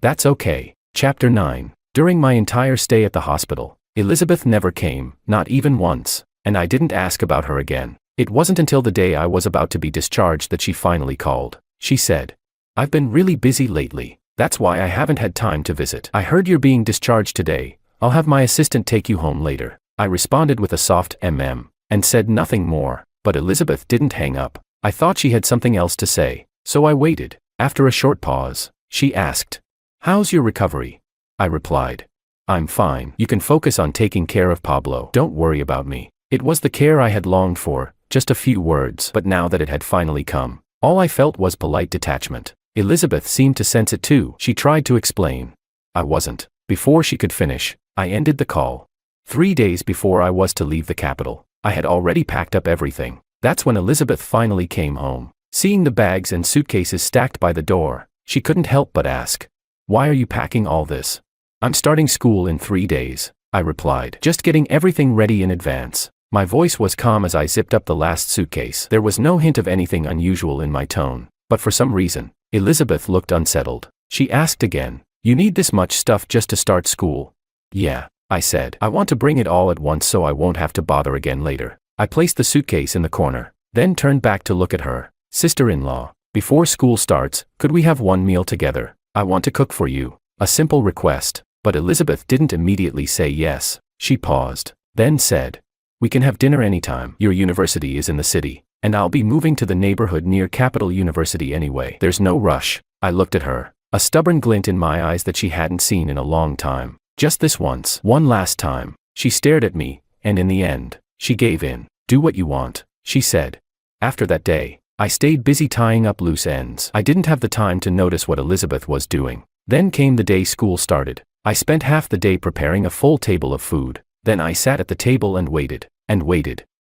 That's okay." Chapter 9. During my entire stay at the hospital, Elizabeth never came, not even once, and I didn't ask about her again. It wasn't until the day I was about to be discharged that she finally called. She said, "I've been really busy lately. That's why I haven't had time to visit. I heard you're being discharged today. I'll have my assistant take you home later." I responded with a soft and said nothing more, but Elizabeth didn't hang up. I thought she had something else to say, so I waited. After a short pause, she asked, "How's your recovery?" I replied, "I'm fine. You can focus on taking care of Pablo. Don't worry about me." It was the care I had longed for, just a few words, but now that it had finally come, all I felt was polite detachment. Elizabeth seemed to sense it too. She tried to explain. I wasn't. Before she could finish, I ended the call. 3 days before I was to leave the capital, I had already packed up everything. That's when Elizabeth finally came home. Seeing the bags and suitcases stacked by the door, she couldn't help but ask, "Why are you packing all this?" "I'm starting school in 3 days," I replied, "just getting everything ready in advance." My voice was calm as I zipped up the last suitcase. There was no hint of anything unusual in my tone, but for some reason, Elizabeth looked unsettled. She asked again, "You need this much stuff just to start school?" "Yeah," I said. "I want to bring it all at once so I won't have to bother again later." I placed the suitcase in the corner, then turned back to look at her. "Sister-in-law, before school starts, could we have one meal together? I want to cook for you." A simple request, but Elizabeth didn't immediately say yes. She paused, then said, "We can have dinner anytime. Your university is in the city, and I'll be moving to the neighborhood near Capital University anyway. There's no rush." I looked at her, a stubborn glint in my eyes that she hadn't seen in a long time. Just this once, one last time. She stared at me, and in the end, she gave in. "Do what you want," she said. After that day, I stayed busy tying up loose ends. I didn't have the time to notice what Elizabeth was doing. Then came the day school started. I spent half the day preparing a full table of food. Then I sat at the table and waited,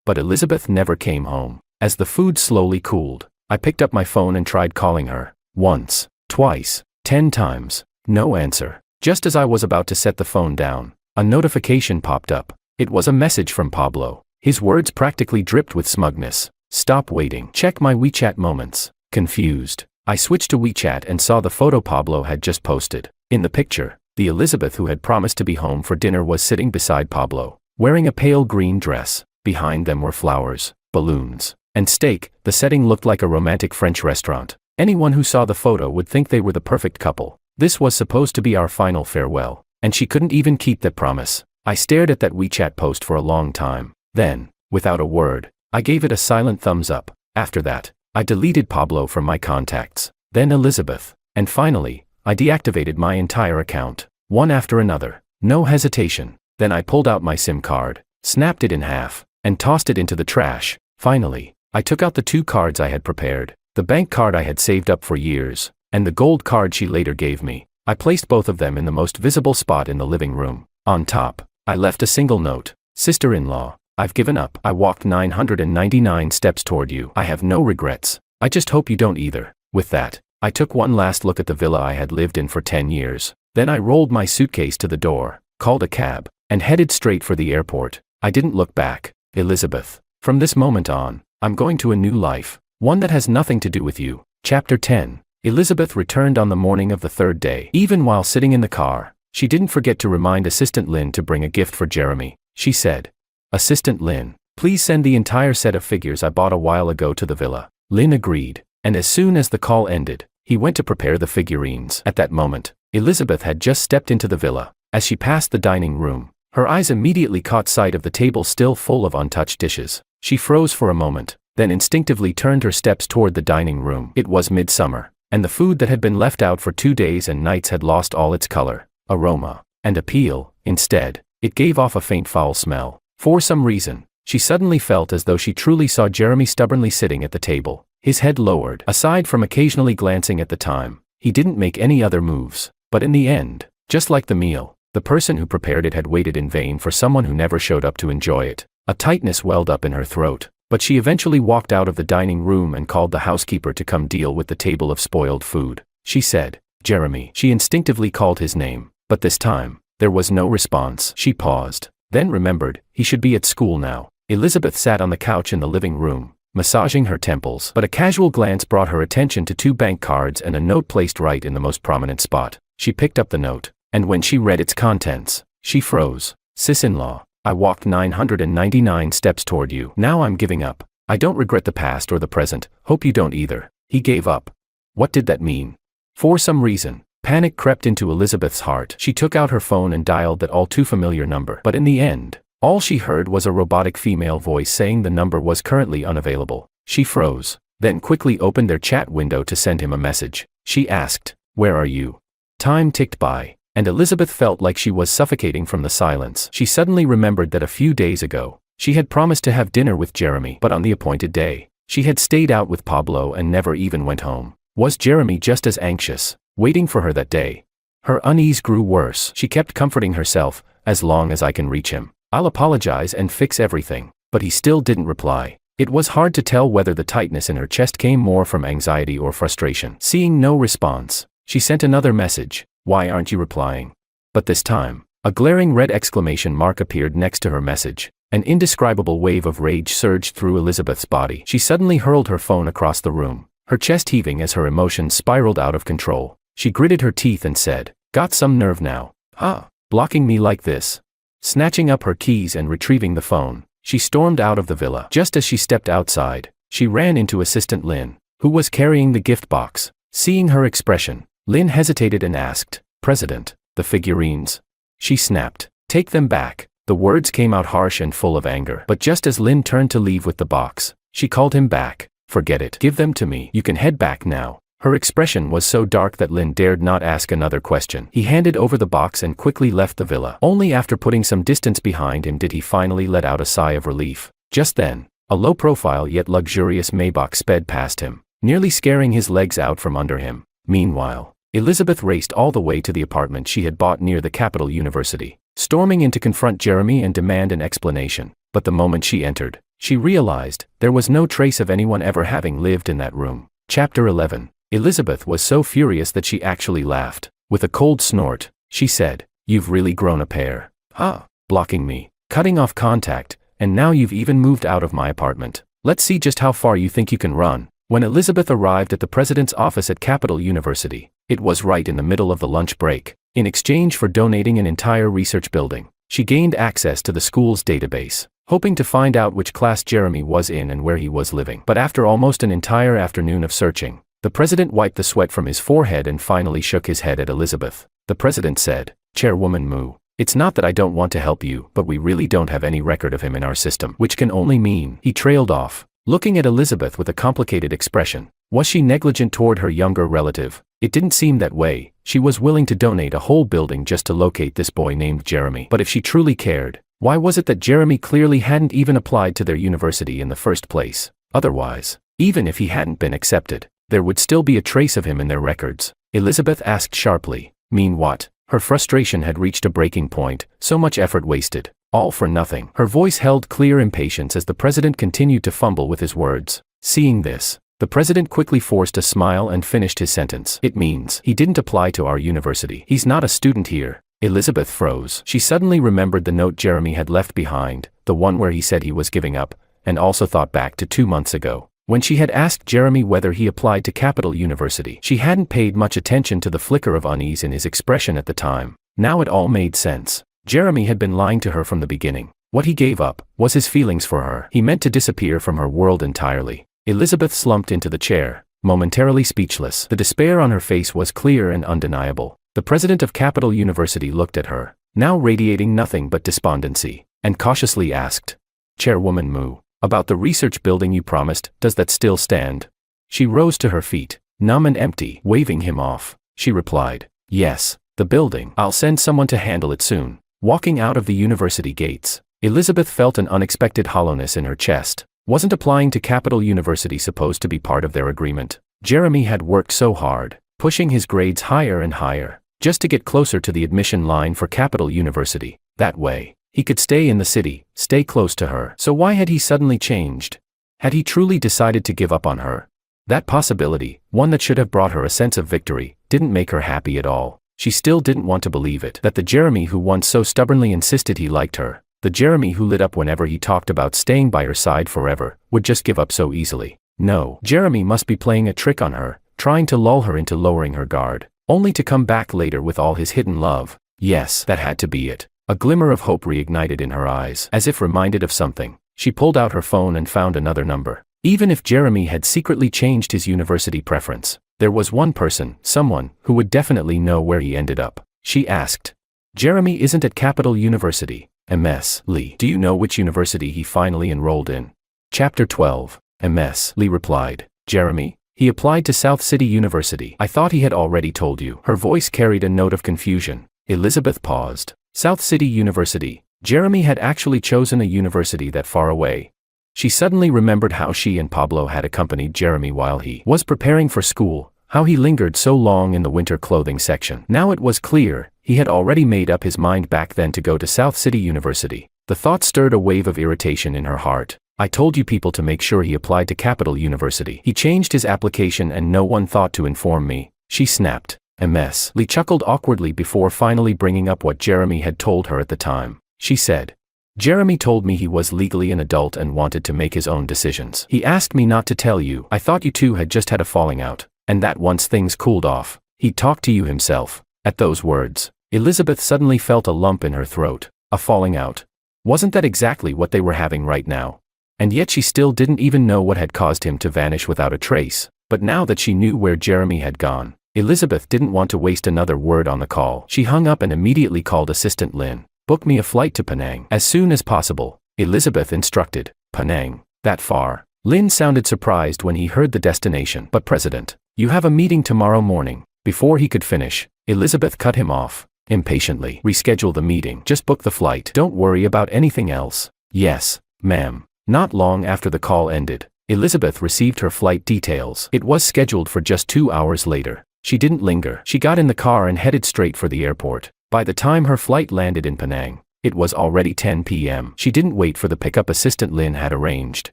but Elizabeth never came home. As the food slowly cooled, I picked up my phone and tried calling her. Once, twice, 10 times. No answer. Just as I was about to set the phone down, a notification popped up. It was a message from Pablo. His words practically dripped with smugness. "Stop waiting. Check my WeChat moments." Confused, I switched to WeChat and saw the photo Pablo had just posted. In the picture, the Elizabeth who had promised to be home for dinner was sitting beside Pablo, wearing a pale green dress. Behind them were flowers, balloons, and steak. The setting looked like a romantic French restaurant. Anyone who saw the photo would think they were the perfect couple. This was supposed to be our final farewell, and she couldn't even keep that promise. I stared at that WeChat post for a long time. Then, without a word, I gave it a silent thumbs up. After that, I deleted Pablo from my contacts, then Elizabeth, and finally, I deactivated my entire account, one after another, no hesitation. Then I pulled out my SIM card, snapped it in half, and tossed it into the trash. Finally, I took out the 2 cards I had prepared, the bank card I had saved up for years, and the gold card she later gave me. I placed both of them in the most visible spot in the living room. On top, I left a single note. "Sister-in-law, I've given up. I walked 999 steps toward you. I have no regrets. I just hope you don't either." With that, I took one last look at the villa I had lived in for 10 years. Then I rolled my suitcase to the door, called a cab, and headed straight for the airport. I didn't look back. "Elizabeth, from this moment on, I'm going to a new life, one that has nothing to do with you." Chapter 10. Elizabeth returned on the morning of the 3rd day. Even while sitting in the car, she didn't forget to remind Assistant Lynn to bring a gift for Jeremy. She said, "Assistant Lynn, please send the entire set of figures I bought a while ago to the villa." Lynn agreed, and as soon as the call ended, he went to prepare the figurines. At that moment, Elizabeth had just stepped into the villa. As she passed the dining room, her eyes immediately caught sight of the table still full of untouched dishes. She froze for a moment, then instinctively turned her steps toward the dining room. It was midsummer, and the food that had been left out for 2 days and nights had lost all its color, aroma, and appeal. Instead, it gave off a faint foul smell. For some reason, she suddenly felt as though she truly saw Jeremy stubbornly sitting at the table, his head lowered. Aside from occasionally glancing at the time, he didn't make any other moves. But in the end, just like the meal, the person who prepared it had waited in vain for someone who never showed up to enjoy it. A tightness welled up in her throat, but she eventually walked out of the dining room and called the housekeeper to come deal with the table of spoiled food. She said, "Jeremy." She instinctively called his name, but this time, there was no response. She paused, then remembered, he should be at school now. Elizabeth sat on the couch in the living room, massaging her temples, but a casual glance brought her attention to 2 bank cards and a note placed right in the most prominent spot. She picked up the note, and when she read its contents, she froze. "Sis-in-law, I walked 999 steps toward you. Now I'm giving up. I don't regret the past or the present, hope you don't either." He gave up. What did that mean? For some reason, panic crept into Elizabeth's heart. She took out her phone and dialed that all too familiar number. But in the end, all she heard was a robotic female voice saying the number was currently unavailable. She froze, then quickly opened their chat window to send him a message. She asked, "Where are you?" Time ticked by, and Elizabeth felt like she was suffocating from the silence. She suddenly remembered that a few days ago, she had promised to have dinner with Jeremy, but on the appointed day, she had stayed out with Pablo and never even went home. Was Jeremy just as anxious, waiting for her that day? Her unease grew worse. She kept comforting herself, "As long as I can reach him, I'll apologize and fix everything." But he still didn't reply. It was hard to tell whether the tightness in her chest came more from anxiety or frustration. Seeing no response, she sent another message, "Why aren't you replying?" But this time, a glaring red exclamation mark appeared next to her message. An indescribable wave of rage surged through Elizabeth's body. She suddenly hurled her phone across the room, her chest heaving as her emotions spiraled out of control. She gritted her teeth and said, "Got some nerve now, huh? Blocking me like this?" Snatching up her keys and retrieving the phone, she stormed out of the villa. Just as she stepped outside, she ran into Assistant Lynn, who was carrying the gift box. Seeing her expression, Lynn hesitated and asked, "President, the figurines?" She snapped, "Take them back." The words came out harsh and full of anger. But just as Lynn turned to leave with the box, she called him back. "Forget it. Give them to me. You can head back now." Her expression was so dark that Lynn dared not ask another question. He handed over the box and quickly left the villa. Only after putting some distance behind him did he finally let out a sigh of relief. Just then, a low-profile yet luxurious Maybach sped past him, nearly scaring his legs out from under him. Meanwhile, Elizabeth raced all the way to the apartment she had bought near the Capital University, storming in to confront Jeremy and demand an explanation. But the moment she entered, she realized there was no trace of anyone ever having lived in that room. Chapter 11. Elizabeth was so furious that she actually laughed. With a cold snort, she said, "You've really grown a pair. Huh? Blocking me, cutting off contact, and now you've even moved out of my apartment. Let's see just how far you think you can run." When Elizabeth arrived at the president's office at Capital University, it was right in the middle of the lunch break. In exchange for donating an entire research building, she gained access to the school's database, hoping to find out which class Jeremy was in and where he was living. But after almost an entire afternoon of searching, the president wiped the sweat from his forehead and finally shook his head at Elizabeth. The president said, "Chairwoman Moo, it's not that I don't want to help you, but we really don't have any record of him in our system." Which can only mean, he trailed off, looking at Elizabeth with a complicated expression. Was she negligent toward her younger relative? It didn't seem that way. She was willing to donate a whole building just to locate this boy named Jeremy. But if she truly cared, why was it that Jeremy clearly hadn't even applied to their university in the first place? Otherwise, even if he hadn't been accepted, there would still be a trace of him in their records. Elizabeth asked sharply, "Mean what?" Her frustration had reached a breaking point, so much effort wasted, all for nothing. Her voice held clear impatience as the president continued to fumble with his words. Seeing this, the president quickly forced a smile and finished his sentence. "It means he didn't apply to our university. He's not a student here." Elizabeth froze. She suddenly remembered the note Jeremy had left behind, the one where he said he was giving up, and also thought back to 2 months ago, when she had asked Jeremy whether he applied to Capital University. She hadn't paid much attention to the flicker of unease in his expression at the time. Now it all made sense. Jeremy had been lying to her from the beginning. What he gave up was his feelings for her. He meant to disappear from her world entirely. Elizabeth slumped into the chair, momentarily speechless. The despair on her face was clear and undeniable. The president of Capital University looked at her, now radiating nothing but despondency, and cautiously asked, "Chairwoman Moo, about the research building you promised, does that still stand?" She rose to her feet, numb and empty. Waving him off, she replied, "Yes, the building. I'll send someone to handle it soon." Walking out of the university gates, Elizabeth felt an unexpected hollowness in her chest. Wasn't applying to Capital University supposed to be part of their agreement? Jeremy had worked so hard, pushing his grades higher and higher, just to get closer to the admission line for Capital University. That way, he could stay in the city, stay close to her. So why had he suddenly changed? Had he truly decided to give up on her? That possibility, one that should have brought her a sense of victory, didn't make her happy at all. She still didn't want to believe it. That the Jeremy who once so stubbornly insisted he liked her, the Jeremy who lit up whenever he talked about staying by her side forever, would just give up so easily. No, Jeremy must be playing a trick on her, trying to lull her into lowering her guard, only to come back later with all his hidden love. Yes, that had to be it. A glimmer of hope reignited in her eyes. As if reminded of something, she pulled out her phone and found another number. Even if Jeremy had secretly changed his university preference, there was one person, someone, who would definitely know where he ended up. She asked, "Jeremy isn't at Capital University. Ms. Lee, do you know which university he finally enrolled in?" Chapter 12. Ms. Lee replied, "Jeremy? He applied to South City University. I thought he had already told you." Her voice carried a note of confusion. Elizabeth paused. South City University. Jeremy had actually chosen a university that far away. She suddenly remembered how she and Pablo had accompanied Jeremy while he was preparing for school, how he lingered so long in the winter clothing section. Now it was clear, he had already made up his mind back then to go to South City University. The thought stirred a wave of irritation in her heart. I told you people to make sure he applied to Capital University. He changed his application and no one thought to inform me," she snapped. Ms. Lee chuckled awkwardly before finally bringing up what Jeremy had told her at the time. She said, "Jeremy told me he was legally an adult and wanted to make his own decisions. He asked me not to tell you. I thought you two had just had a falling out, and that once things cooled off, he'd talk to you himself." At those words, Elizabeth suddenly felt a lump in her throat. A falling out? Wasn't that exactly what they were having right now? And yet she still didn't even know what had caused him to vanish without a trace. But now that she knew where Jeremy had gone, Elizabeth didn't want to waste another word on the call. She hung up and immediately called Assistant Lynn. "Book me a flight to Penang as soon as possible," Elizabeth instructed. "Penang? That far?" Lynn sounded surprised when he heard the destination. "But President, you have a meeting tomorrow morning." Before he could finish, Elizabeth cut him off impatiently. "Reschedule the meeting. Just book the flight. Don't worry about anything else." "Yes, ma'am." Not long after the call ended, Elizabeth received her flight details. It was scheduled for just 2 hours later. She didn't linger. She got in the car and headed straight for the airport. By the time her flight landed in Penang, it was already 10 p.m. She didn't wait for the pickup Assistant Lynn had arranged.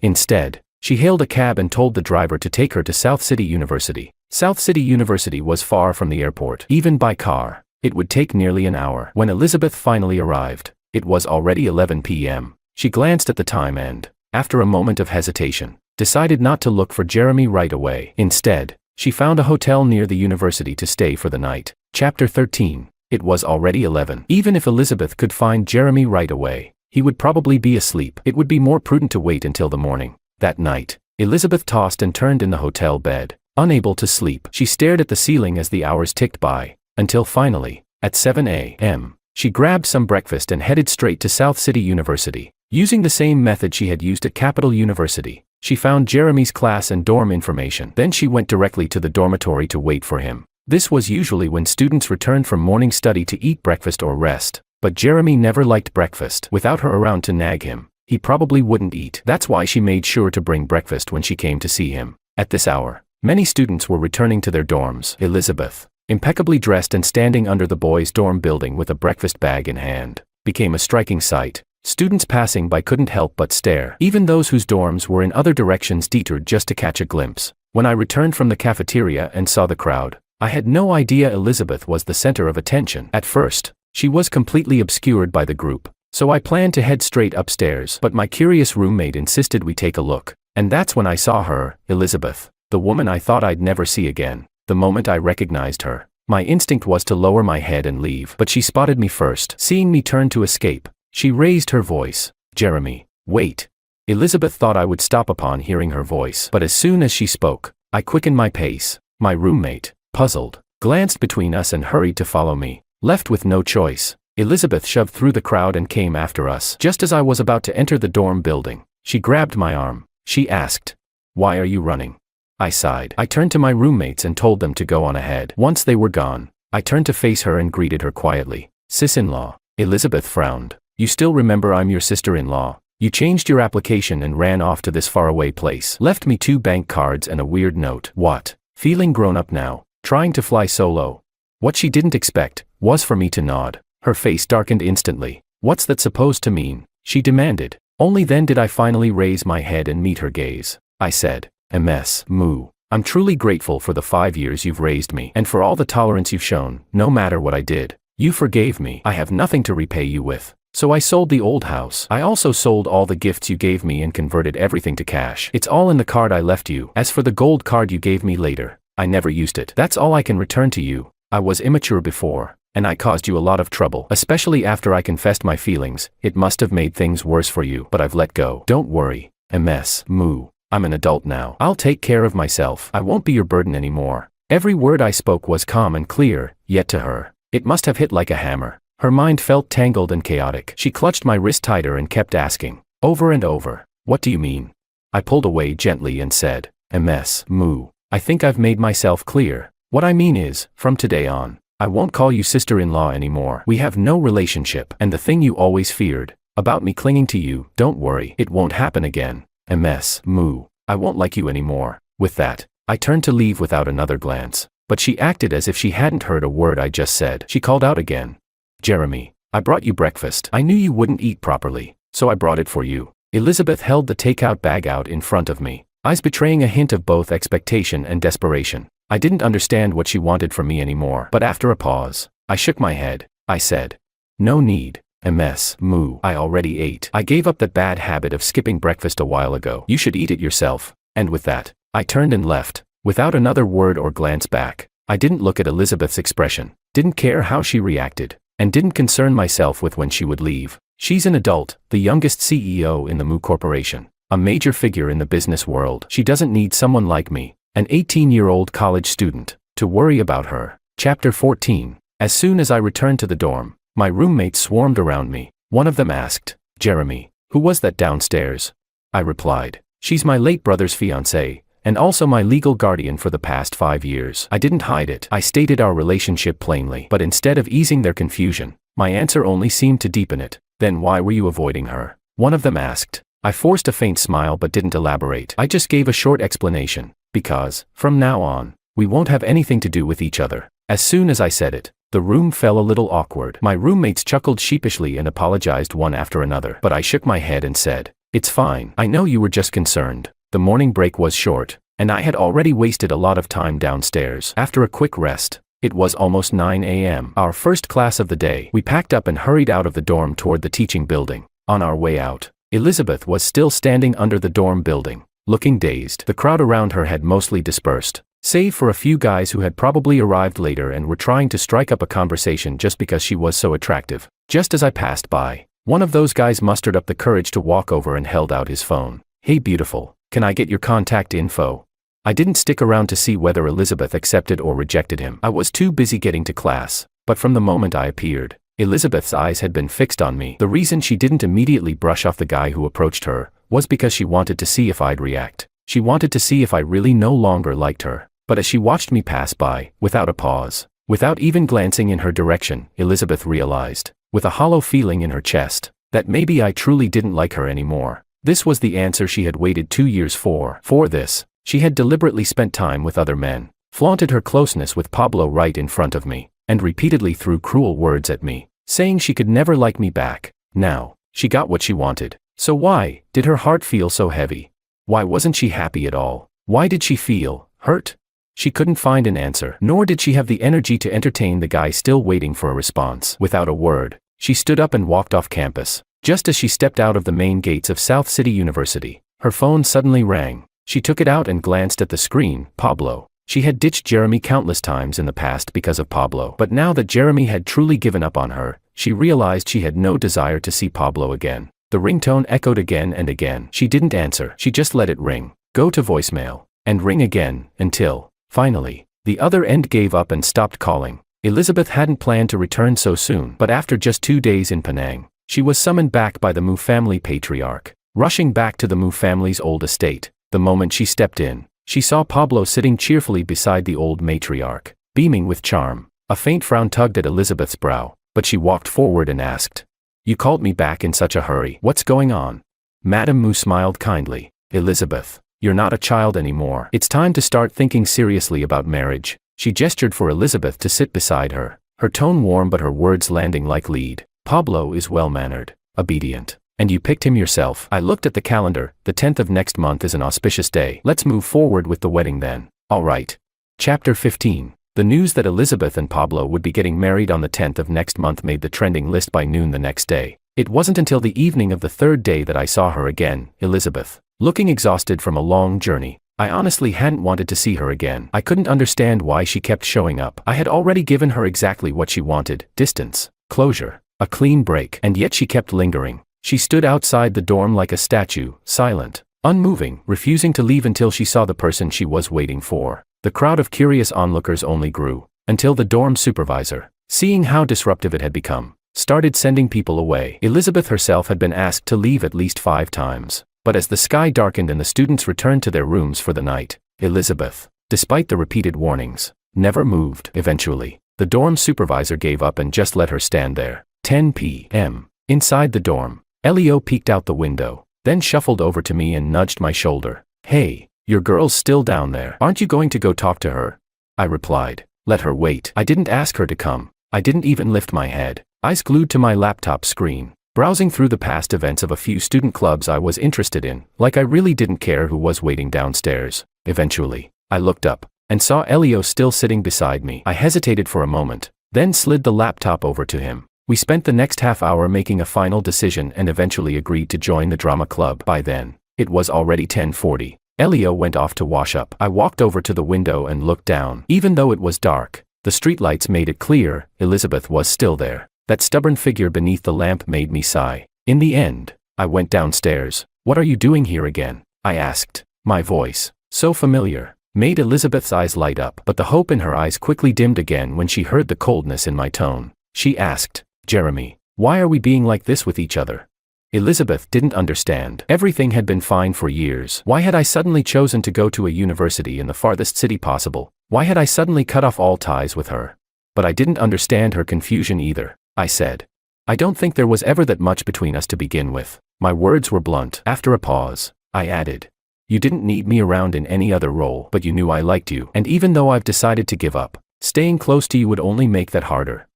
Instead, she hailed a cab and told the driver to take her to South City University. South City University was far from the airport. Even by car, it would take nearly an hour. When Elizabeth finally arrived, it was already 11 p.m. She glanced at the time and, after a moment of hesitation, decided not to look for Jeremy right away. Instead, she found a hotel near the university to stay for the night. Chapter 13. It was already 11. Even if Elizabeth could find Jeremy right away, he would probably be asleep. It would be more prudent to wait until the morning. That night, Elizabeth tossed and turned in the hotel bed. Unable to sleep, she stared at the ceiling as the hours ticked by, until finally, at 7 a.m., she grabbed some breakfast and headed straight to South City University. Using the same method she had used at Capital University, she found Jeremy's class and dorm information. Then she went directly to the dormitory to wait for him. This was usually when students returned from morning study to eat breakfast or rest. But Jeremy never liked breakfast. Without her around to nag him, he probably wouldn't eat. That's why she made sure to bring breakfast when she came to see him. At this hour, many students were returning to their dorms. Elizabeth, impeccably dressed and standing under the boys' dorm building with a breakfast bag in hand, became a striking sight. Students passing by couldn't help but stare. Even those whose dorms were in other directions detoured just to catch a glimpse. When I returned from the cafeteria and saw the crowd, I had no idea Elizabeth was the center of attention. At first, she was completely obscured by the group, so I planned to head straight upstairs. But my curious roommate insisted we take a look. And that's when I saw her, Elizabeth, the woman I thought I'd never see again. The moment I recognized her, my instinct was to lower my head and leave. But she spotted me first. Seeing me turn to escape, she raised her voice. "Jeremy, wait." Elizabeth thought I would stop upon hearing her voice. But as soon as she spoke, I quickened my pace. My roommate, puzzled, glanced between us and hurried to follow me. Left with no choice, Elizabeth shoved through the crowd and came after us. Just as I was about to enter the dorm building, she grabbed my arm. She asked, "Why are you running?" I sighed. I turned to my roommates and told them to go on ahead. Once they were gone, I turned to face her and greeted her quietly. "Sis-in-law." Elizabeth frowned. "You still remember I'm your sister-in-law? You changed your application and ran off to this faraway place. Left me 2 bank cards and a weird note." What? Feeling grown up now, trying to fly solo? What she didn't expect was for me to nod. Her face darkened instantly. "What's that supposed to mean?" she demanded. Only then did I finally raise my head and meet her gaze. I said, "Ms. Moo, I'm truly grateful for the 5 years you've raised me and for all the tolerance you've shown. No matter what I did, you forgave me. I have nothing to repay you with. So I sold the old house. I also sold all the gifts you gave me and converted everything to cash. It's all in the card I left you. As for the gold card you gave me later, I never used it. That's all I can return to you. I was immature before, and I caused you a lot of trouble, especially after I confessed my feelings. It must have made things worse for you, but I've let go. Don't worry, Ms. Moo. I'm an adult now. I'll take care of myself. I won't be your burden anymore." Every word I spoke was calm and clear, yet to her, it must have hit like a hammer. Her mind felt tangled and chaotic. She clutched my wrist tighter and kept asking, over and over, "What do you mean?" I pulled away gently and said, "Ms. Moo, I think I've made myself clear. What I mean is, from today on, I won't call you sister-in-law anymore. We have no relationship. And the thing you always feared, about me clinging to you, don't worry, it won't happen again. Ms. Moo, I won't like you anymore." With that, I turned to leave without another glance. But she acted as if she hadn't heard a word I just said. She called out again, "Jeremy, I brought you breakfast. I knew you wouldn't eat properly, so I brought it for you." Elizabeth held the takeout bag out in front of me, eyes betraying a hint of both expectation and desperation. I didn't understand what she wanted from me anymore, but after a pause, I shook my head. I said, "No need. Moo. I already ate. I gave up that bad habit of skipping breakfast a while ago. You should eat it yourself." And with that, I turned and left, without another word or glance back. I didn't look at Elizabeth's expression, didn't care how she reacted, and didn't concern myself with when she would leave. She's an adult, the youngest CEO in the Moo Corporation, a major figure in the business world. She doesn't need someone like me, an 18-year-old college student, to worry about her. Chapter 14. As soon as I returned to the dorm, my roommates swarmed around me. One of them asked, "Jeremy, who was that downstairs?" I replied, "She's my late brother's fiancé, and also my legal guardian for the past 5 years." I didn't hide it. I stated our relationship plainly, but instead of easing their confusion, my answer only seemed to deepen it. "Then why were you avoiding her?" one of them asked. I forced a faint smile but didn't elaborate. I just gave a short explanation. Because, from now on, we won't have anything to do with each other. As soon as I said it, the room fell a little awkward. My roommates chuckled sheepishly and apologized one after another, but I shook my head and said, "It's fine. I know you were just concerned. The morning break was short, and I had already wasted a lot of time downstairs." After a quick rest, it was almost 9 a.m. Our first class of the day. We packed up and hurried out of the dorm toward the teaching building. On our way out, Elizabeth was still standing under the dorm building, looking dazed. The crowd around her had mostly dispersed, save for a few guys who had probably arrived later and were trying to strike up a conversation just because she was so attractive. Just as I passed by, one of those guys mustered up the courage to walk over and held out his phone. "Hey beautiful, can I get your contact info?" I didn't stick around to see whether Elizabeth accepted or rejected him. I was too busy getting to class, but from the moment I appeared, Elizabeth's eyes had been fixed on me. The reason she didn't immediately brush off the guy who approached her was because she wanted to see if I'd react. She wanted to see if I really no longer liked her. But as she watched me pass by, without a pause, without even glancing in her direction, Elizabeth realized, with a hollow feeling in her chest, that maybe I truly didn't like her anymore. This was the answer she had waited 2 years for. For this, she had deliberately spent time with other men, flaunted her closeness with Pablo right in front of me, and repeatedly threw cruel words at me, saying she could never like me back. Now, she got what she wanted. So why did her heart feel so heavy? Why wasn't she happy at all? Why did she feel hurt? She couldn't find an answer, nor did she have the energy to entertain the guy still waiting for a response. Without a word, she stood up and walked off campus. Just as she stepped out of the main gates of South City University, her phone suddenly rang. She took it out and glanced at the screen. Pablo. She had ditched Jeremy countless times in the past because of Pablo, but now that Jeremy had truly given up on her, she realized she had no desire to see Pablo again. The ringtone echoed again and again. She didn't answer. She just let it ring, go to voicemail, and ring again, until, finally, the other end gave up and stopped calling. Elizabeth hadn't planned to return so soon, but after just 2 days in Penang, she was summoned back by the Moo family patriarch. Rushing back to the Moo family's old estate, the moment she stepped in, she saw Pablo sitting cheerfully beside the old matriarch, beaming with charm. A faint frown tugged at Elizabeth's brow, but she walked forward and asked, "You called me back in such a hurry. What's going on?" Madame Moo smiled kindly. "Elizabeth, you're not a child anymore. It's time to start thinking seriously about marriage." She gestured for Elizabeth to sit beside her, her tone warm but her words landing like lead. "Pablo is well-mannered, obedient, and you picked him yourself." I looked at the calendar. The 10th of next month is an auspicious day. Let's move forward with the wedding then. All right. Chapter 15. The news that Elizabeth and Pablo would be getting married on the 10th of next month made the trending list by noon the next day. It wasn't until the evening of the third day that I saw her again, Elizabeth, looking exhausted from a long journey. I honestly hadn't wanted to see her again. I couldn't understand why she kept showing up. I had already given her exactly what she wanted: distance, closure, a clean break, and yet she kept lingering. She stood outside the dorm like a statue, silent, unmoving, refusing to leave until she saw the person she was waiting for. The crowd of curious onlookers only grew, until the dorm supervisor, seeing how disruptive it had become, started sending people away. Elizabeth herself had been asked to leave at least 5 times, but as the sky darkened and the students returned to their rooms for the night, Elizabeth, despite the repeated warnings, never moved. Eventually, the dorm supervisor gave up and just let her stand there. 10 p.m. Inside the dorm, Elio peeked out the window, then shuffled over to me and nudged my shoulder. "Hey, your girl's still down there. Aren't you going to go talk to her?" I replied, "Let her wait." I didn't ask her to come. I didn't even lift my head, eyes glued to my laptop screen. browsing through the past events of a few student clubs I was interested in, like I really didn't care who was waiting downstairs. Eventually, I looked up and saw Elio still sitting beside me. I hesitated for a moment, then slid the laptop over to him. We spent the next half hour making a final decision and eventually agreed to join the drama club. By then, it was already 10:40. Elio went off to wash up. I walked over to the window and looked down. Even though it was dark, the streetlights made it clear Elizabeth was still there. That stubborn figure beneath the lamp made me sigh. In the end, I went downstairs. "What are you doing here again?" I asked. My voice, so familiar, made Elizabeth's eyes light up, but the hope in her eyes quickly dimmed again when she heard the coldness in my tone. She asked, "Jeremy, why are we being like this with each other?" Elizabeth didn't understand. Everything had been fine for years. Why had I suddenly chosen to go to a university in the farthest city possible? Why had I suddenly cut off all ties with her? But I didn't understand her confusion either. I said, "I don't think there was ever that much between us to begin with." My words were blunt. After a pause, I added, "You didn't need me around in any other role, but you knew I liked you. And even though I've decided to give up, staying close to you would only make that harder.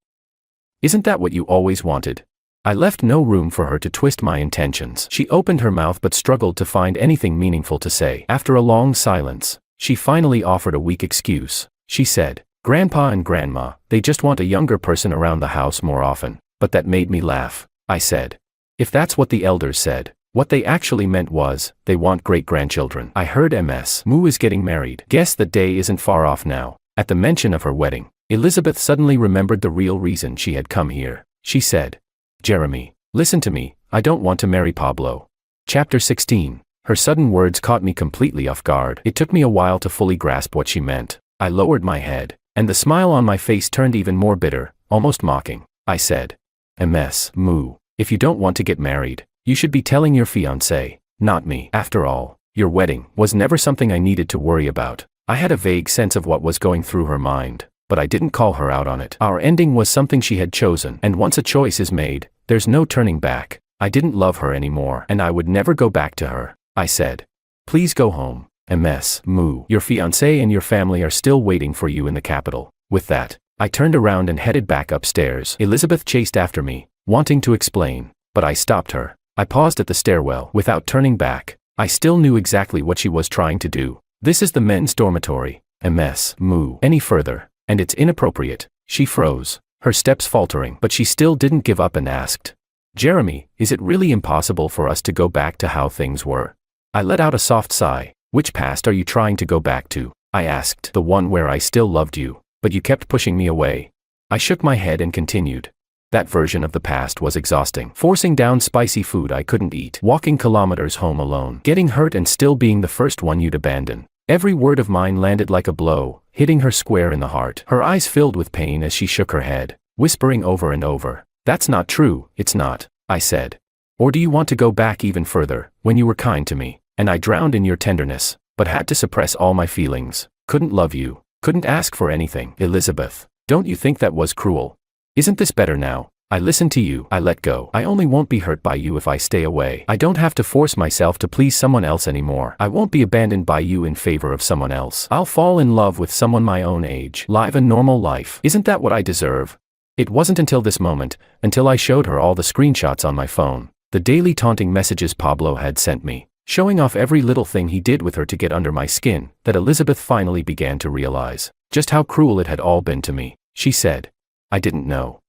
Isn't that what you always wanted?" I left no room for her to twist my intentions. She opened her mouth but struggled to find anything meaningful to say. After a long silence, she finally offered a weak excuse. She said, "Grandpa and Grandma, they just want a younger person around the house more often." But that made me laugh. I said, "If that's what the elders said, what they actually meant was, they want great-grandchildren." I heard Ms. Moo is getting married. Guess the day isn't far off now. At the mention of her wedding, Elizabeth suddenly remembered the real reason she had come here. She said, "Jeremy, listen to me, I don't want to marry Pablo." Chapter 16. Her sudden words caught me completely off guard. It took me a while to fully grasp what she meant. I lowered my head, and the smile on my face turned even more bitter, almost mocking. I said, "Ms. Moo, if you don't want to get married, you should be telling your fiancé, not me. After all, your wedding was never something I needed to worry about." I had a vague sense of what was going through her mind, but I didn't call her out on it. Our ending was something she had chosen, and once a choice is made, there's no turning back. I didn't love her anymore, and I would never go back to her. I said, "Please go home, Ms. Moo. Your fiancé and your family are still waiting for you in the capital." With that, I turned around and headed back upstairs. Elizabeth chased after me, wanting to explain, but I stopped her. I paused at the stairwell without turning back. I still knew exactly what she was trying to do. "This is the men's dormitory, Ms. Moo. Any further, and it's inappropriate." She froze, her steps faltering, but she still didn't give up and asked, "Jeremy, is it really impossible for us to go back to how things were?" I let out a soft sigh. "Which past are you trying to go back to?" I asked. "The one where I still loved you, but you kept pushing me away." I shook my head and continued. That version of the past was exhausting. Forcing down spicy food I couldn't eat, walking kilometers home alone, getting hurt and still being the first one you'd abandon. Every word of mine landed like a blow, hitting her square in the heart. Her eyes filled with pain as she shook her head, whispering over and over, "That's not true, it's not," I said. "Or do you want to go back even further, when you were kind to me, and I drowned in your tenderness, but had to suppress all my feelings, couldn't love you, couldn't ask for anything?" Elizabeth, don't you think that was cruel? Isn't this better now? I listened to you, I let go. I only won't be hurt by you if I stay away. I don't have to force myself to please someone else anymore. I won't be abandoned by you in favor of someone else. I'll fall in love with someone my own age, live a normal life. Isn't that what I deserve? It wasn't until this moment, until I showed her all the screenshots on my phone, the daily taunting messages Pablo had sent me, showing off every little thing he did with her to get under my skin, that Elizabeth finally began to realize just how cruel it had all been to me. She said, "I didn't know.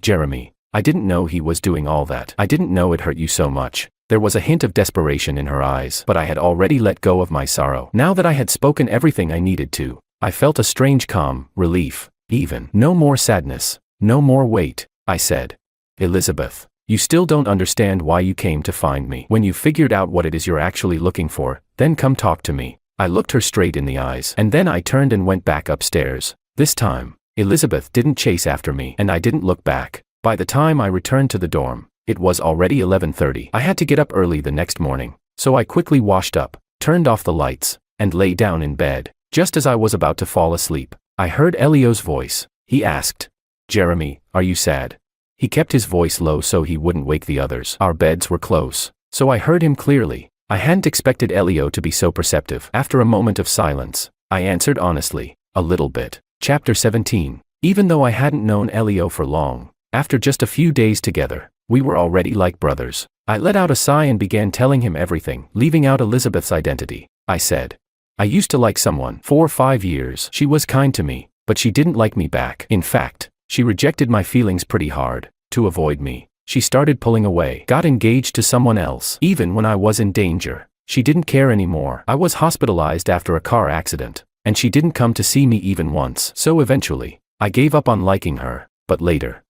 Jeremy, I didn't know he was doing all that. I didn't know it hurt you so much." There was a hint of desperation in her eyes, but I had already let go of my sorrow. Now that I had spoken everything I needed to, I felt a strange calm, relief, even. "No more sadness, no more weight," I said. "Elizabeth, you still don't understand why you came to find me. When you figured out what it is you're actually looking for, then come talk to me." I looked her straight in the eyes, and then I turned and went back upstairs. This time, Elizabeth didn't chase after me, and I didn't look back. By the time I returned to the dorm, it was already 11:30. I had to get up early the next morning, so I quickly washed up, turned off the lights, and lay down in bed. Just as I was about to fall asleep, I heard Elio's voice. He asked, "Jeremy, are you sad?" He kept his voice low so he wouldn't wake the others. Our beds were close, so I heard him clearly. I hadn't expected Elio to be so perceptive. After a moment of silence, I answered honestly, "A little bit." Chapter 17. Even though I hadn't known Elio for long, after just a few days together, We were already like brothers. I let out a sigh and began telling him everything, leaving out Elizabeth's identity. I said, I used to like someone. 4 or 5 years. She was kind to me, but she didn't like me back. In fact, she rejected my feelings pretty hard. To avoid me, she started pulling away, got engaged to someone else. Even when I was in danger, she didn't care anymore. I was hospitalized after a car accident, and she didn't come to see me even once. So eventually, I gave up on liking her, but later,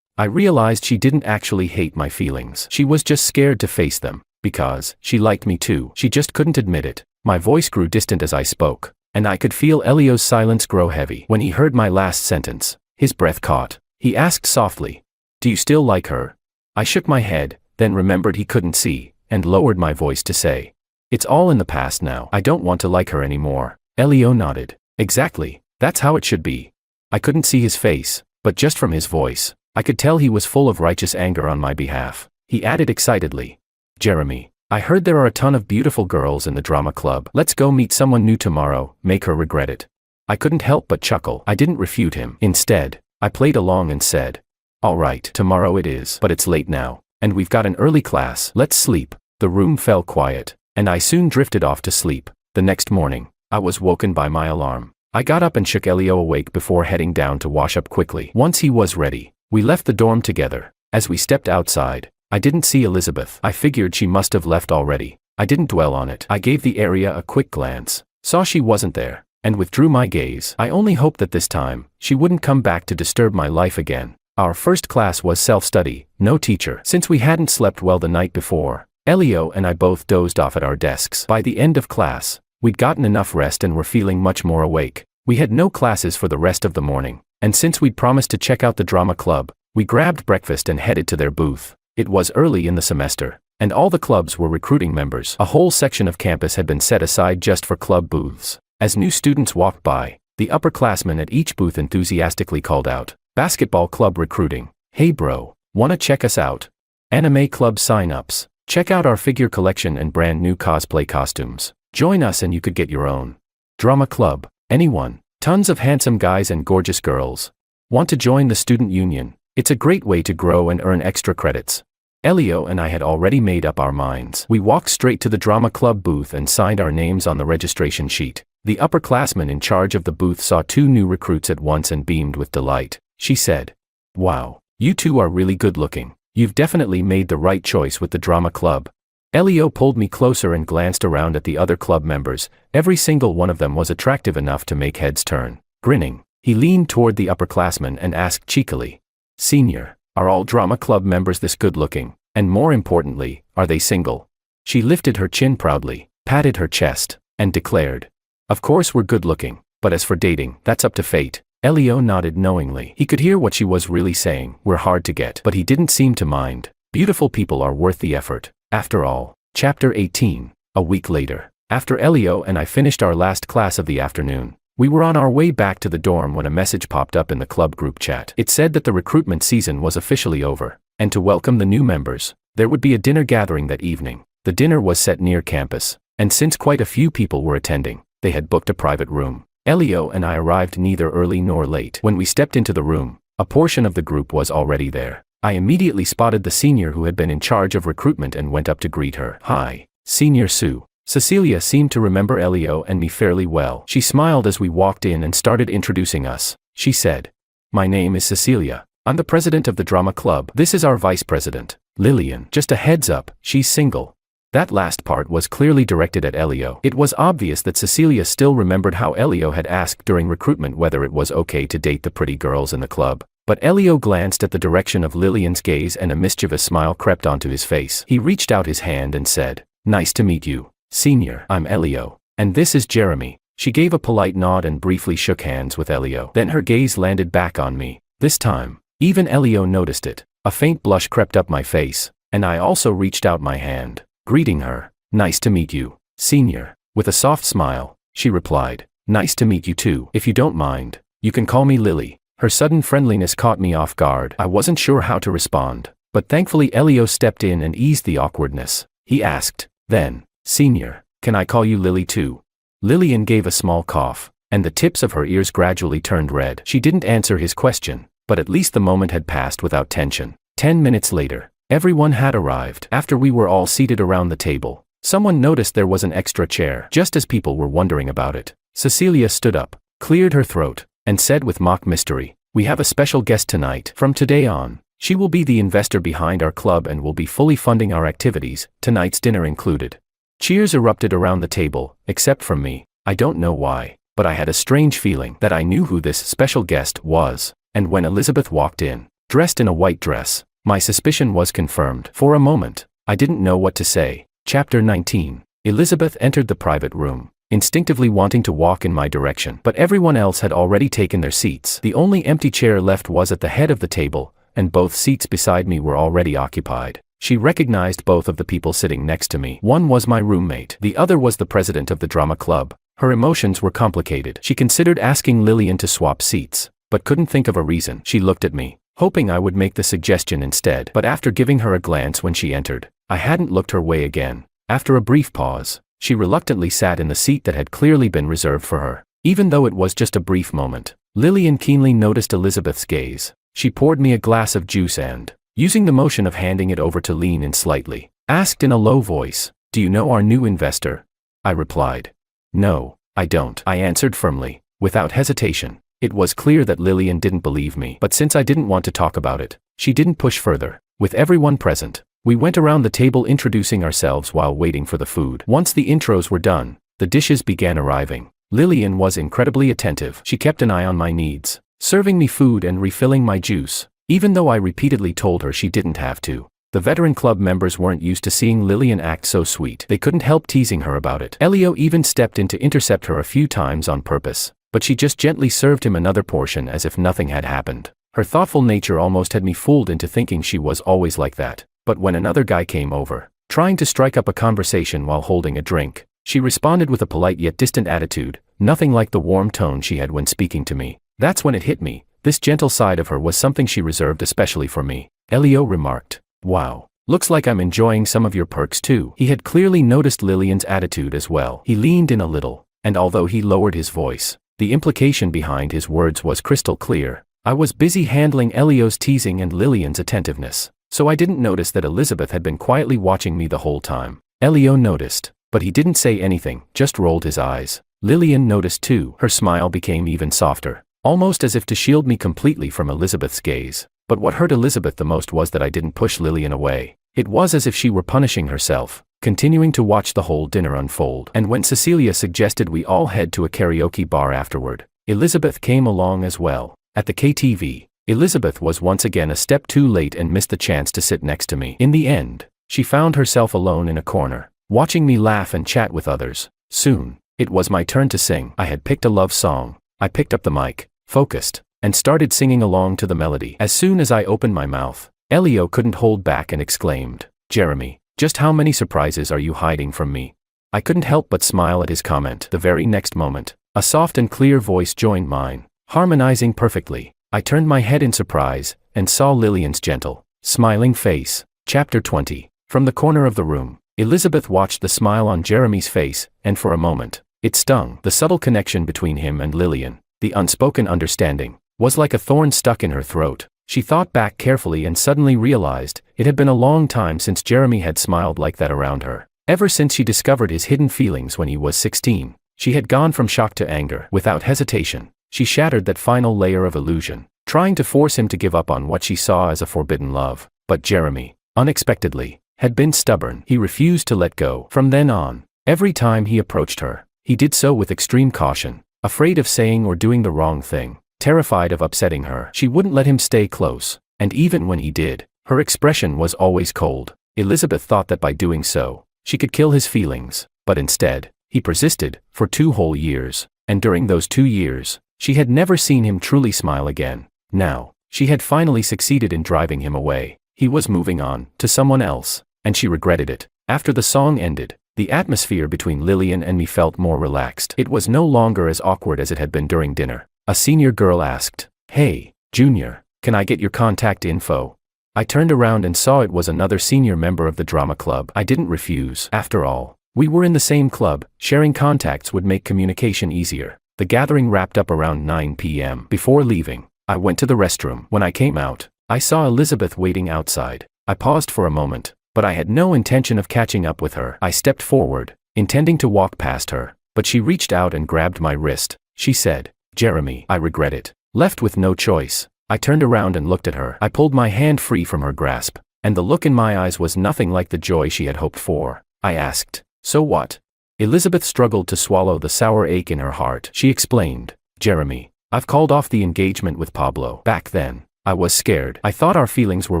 I realized she didn't actually hate my feelings. She was just scared to face them, because she liked me too. She just couldn't admit it. My voice grew distant as I spoke, and I could feel Elio's silence grow heavy. When he heard my last sentence, his breath caught. He asked softly, "Do you still like her?" I shook my head, then remembered he couldn't see, and lowered my voice to say, "It's all in the past now. I don't want to like her anymore." Elio nodded. "Exactly, that's how it should be." I couldn't see his face, but just from his voice, I could tell he was full of righteous anger on my behalf. He added excitedly, "Jeremy, I heard there are a ton of beautiful girls in the drama club. Let's go meet someone new tomorrow, make her regret it." I couldn't help but chuckle. I didn't refute him. Instead, I played along and said, "All right, tomorrow it is, but it's late now, and we've got an early class. Let's sleep." The room fell quiet, and I soon drifted off to sleep. The next morning, I was woken by my alarm. I got up and shook Elio awake before heading down to wash up quickly. Once he was ready, we left the dorm together. As we stepped outside, I didn't see Elizabeth. I figured she must have left already. I didn't dwell on it. I gave the area a quick glance, saw she wasn't there, and withdrew my gaze. I only hoped that this time, she wouldn't come back to disturb my life again. Our first class was self-study, no teacher. Since we hadn't slept well the night before, Elio and I both dozed off at our desks. By the end of class, we'd gotten enough rest and were feeling much more awake. We had no classes for the rest of the morning, and since we'd promised to check out the drama club, we grabbed breakfast and headed to their booth. It was early in the semester, and all the clubs were recruiting members. A whole section of campus had been set aside just for club booths. As new students walked by, the upperclassmen at each booth enthusiastically called out, "Basketball club recruiting. Hey bro, wanna check us out? Anime club sign-ups. Check out our figure collection and brand new cosplay costumes. Join us and you could get your own. Drama club. Anyone? Tons of handsome guys and gorgeous girls. Want to join the student union? It's a great way to grow and earn extra credits." Elio and I had already made up our minds. We walked straight to the drama club booth and signed our names on the registration sheet. The upperclassman in charge of the booth saw 2 new recruits at once and beamed with delight. She said, "Wow, you two are really good looking. You've definitely made the right choice with the drama club." Elio pulled me closer and glanced around at the other club members. Every single one of them was attractive enough to make heads turn. Grinning, he leaned toward the upperclassman and asked cheekily, "Senior, are all drama club members this good looking? And more importantly, are they single?" She lifted her chin proudly, patted her chest, and declared, "Of course we're good looking, but as for dating, that's up to fate." Elio nodded knowingly. He could hear what she was really saying. We're hard to get, but he didn't seem to mind. Beautiful people are worth the effort. After all. Chapter 18. A week later, after Elio and I finished our last class of the afternoon, we were on our way back to the dorm when a message popped up in the club group chat. It said that the recruitment season was officially over, and to welcome the new members, there would be a dinner gathering that evening. The dinner was set near campus, and since quite a few people were attending, they had booked a private room. Elio and I arrived neither early nor late. When we stepped into the room, a portion of the group was already there. I immediately spotted the senior who had been in charge of recruitment and went up to greet her. "Hi, Senior Sue." Cecilia seemed to remember Elio and me fairly well. She smiled as we walked in and started introducing us. She said, "My name is Cecilia. I'm the president of the drama club. This is our vice president, Lillian. Just a heads up, she's single." That last part was clearly directed at Elio. It was obvious that Cecilia still remembered how Elio had asked during recruitment whether it was okay to date the pretty girls in the club. But Elio glanced at the direction of Lillian's gaze and a mischievous smile crept onto his face. He reached out his hand and said, "Nice to meet you, Senior. I'm Elio. And this is Jeremy." She gave a polite nod and briefly shook hands with Elio. Then her gaze landed back on me. This time, even Elio noticed it. A faint blush crept up my face, and I also reached out my hand, greeting her. "Nice to meet you, Senior." With a soft smile, she replied, "Nice to meet you too. If you don't mind, you can call me Lily." Her sudden friendliness caught me off guard. I wasn't sure how to respond, but thankfully Elio stepped in and eased the awkwardness. He asked, then, "Senior, can I call you Lily too?" Lillian gave a small cough, and the tips of her ears gradually turned red. She didn't answer his question, but at least the moment had passed without tension. 10 minutes later, everyone had arrived. After we were all seated around the table, someone noticed there was an extra chair. Just as people were wondering about it, Cecilia stood up, cleared her throat, and said with mock mystery, "We have a special guest tonight. From today on, she will be the investor behind our club and will be fully funding our activities, tonight's dinner included." Cheers erupted around the table, except from me. I don't know why, but I had a strange feeling that I knew who this special guest was, and when Elizabeth walked in, dressed in a white dress, my suspicion was confirmed. For a moment, I didn't know what to say. Chapter 19. Elizabeth entered the private room, instinctively wanting to walk in my direction, but everyone else had already taken their seats. The only empty chair left was at the head of the table, and both seats beside me were already occupied. She recognized both of the people sitting next to me. One was my roommate. The other was the president of the drama club. Her emotions were complicated. She considered asking Lillian to swap seats, but couldn't think of a reason. She looked at me, hoping I would make the suggestion instead, but after giving her a glance when she entered, I hadn't looked her way again. After a brief pause, she reluctantly sat in the seat that had clearly been reserved for her. Even though it was just a brief moment, Lillian keenly noticed Elizabeth's gaze. She poured me a glass of juice and, using the motion of handing it over to lean in slightly, asked in a low voice, "Do you know our new investor?" I replied, "No, I don't," I answered firmly, without hesitation. It was clear that Lillian didn't believe me, but since I didn't want to talk about it, she didn't push further. With everyone present, we went around the table introducing ourselves while waiting for the food. Once the intros were done, the dishes began arriving. Lillian was incredibly attentive. She kept an eye on my needs, serving me food and refilling my juice, even though I repeatedly told her she didn't have to. The veteran club members weren't used to seeing Lillian act so sweet. They couldn't help teasing her about it. Elio even stepped in to intercept her a few times on purpose, but she just gently served him another portion as if nothing had happened. Her thoughtful nature almost had me fooled into thinking she was always like that. But when another guy came over, trying to strike up a conversation while holding a drink, she responded with a polite yet distant attitude, nothing like the warm tone she had when speaking to me. That's when it hit me. This gentle side of her was something she reserved especially for me. Elio remarked, "Wow, looks like I'm enjoying some of your perks too." He had clearly noticed Lillian's attitude as well. He leaned in a little, and although he lowered his voice, the implication behind his words was crystal clear. I was busy handling Elio's teasing and Lillian's attentiveness, so I didn't notice that Elizabeth had been quietly watching me the whole time. Elio noticed, but he didn't say anything, just rolled his eyes. Lillian noticed too. Her smile became even softer, almost as if to shield me completely from Elizabeth's gaze. But what hurt Elizabeth the most was that I didn't push Lillian away. It was as if she were punishing herself, continuing to watch the whole dinner unfold. And when Cecilia suggested we all head to a karaoke bar afterward, Elizabeth came along as well. At the KTV, Elizabeth was once again a step too late and missed the chance to sit next to me. In the end, she found herself alone in a corner, watching me laugh and chat with others. Soon, it was my turn to sing. I had picked a love song. I picked up the mic, focused, and started singing along to the melody. As soon as I opened my mouth, Elio couldn't hold back and exclaimed, "Jeremy, just how many surprises are you hiding from me?" I couldn't help but smile at his comment. The very next moment, a soft and clear voice joined mine, harmonizing perfectly. I turned my head in surprise, and saw Lillian's gentle, smiling face. Chapter 20. From the corner of the room, Elizabeth watched the smile on Jeremy's face, and for a moment, it stung. The subtle connection between him and Lillian, the unspoken understanding, was like a thorn stuck in her throat. She thought back carefully and suddenly realized it had been a long time since Jeremy had smiled like that around her. Ever since she discovered his hidden feelings when he was 16, she had gone from shock to anger. Without hesitation, she shattered that final layer of illusion, trying to force him to give up on what she saw as a forbidden love. But Jeremy, unexpectedly, had been stubborn. He refused to let go. From then on, every time he approached her, he did so with extreme caution, afraid of saying or doing the wrong thing, terrified of upsetting her. She wouldn't let him stay close, and even when he did, her expression was always cold. Elizabeth thought that by doing so, she could kill his feelings, but instead, he persisted, for 2 whole years, and during those 2 years, she had never seen him truly smile again. Now, she had finally succeeded in driving him away. He was moving on, to someone else, and she regretted it. After the song ended, the atmosphere between Lillian and me felt more relaxed. It was no longer as awkward as it had been during dinner. A senior girl asked, "Hey, Junior, can I get your contact info?" I turned around and saw it was another senior member of the drama club. I didn't refuse. After all, we were in the same club. Sharing contacts would make communication easier. The gathering wrapped up around 9 p.m. Before leaving, I went to the restroom. When I came out, I saw Elizabeth waiting outside. I paused for a moment, but I had no intention of catching up with her. I stepped forward, intending to walk past her, but she reached out and grabbed my wrist. She said, "Jeremy, I regret it." Left with no choice, I turned around and looked at her. I pulled my hand free from her grasp, and the look in my eyes was nothing like the joy she had hoped for. I asked, "So what?" Elizabeth struggled to swallow the sour ache in her heart. She explained, "Jeremy, I've called off the engagement with Pablo. Back then, I was scared. I thought our feelings were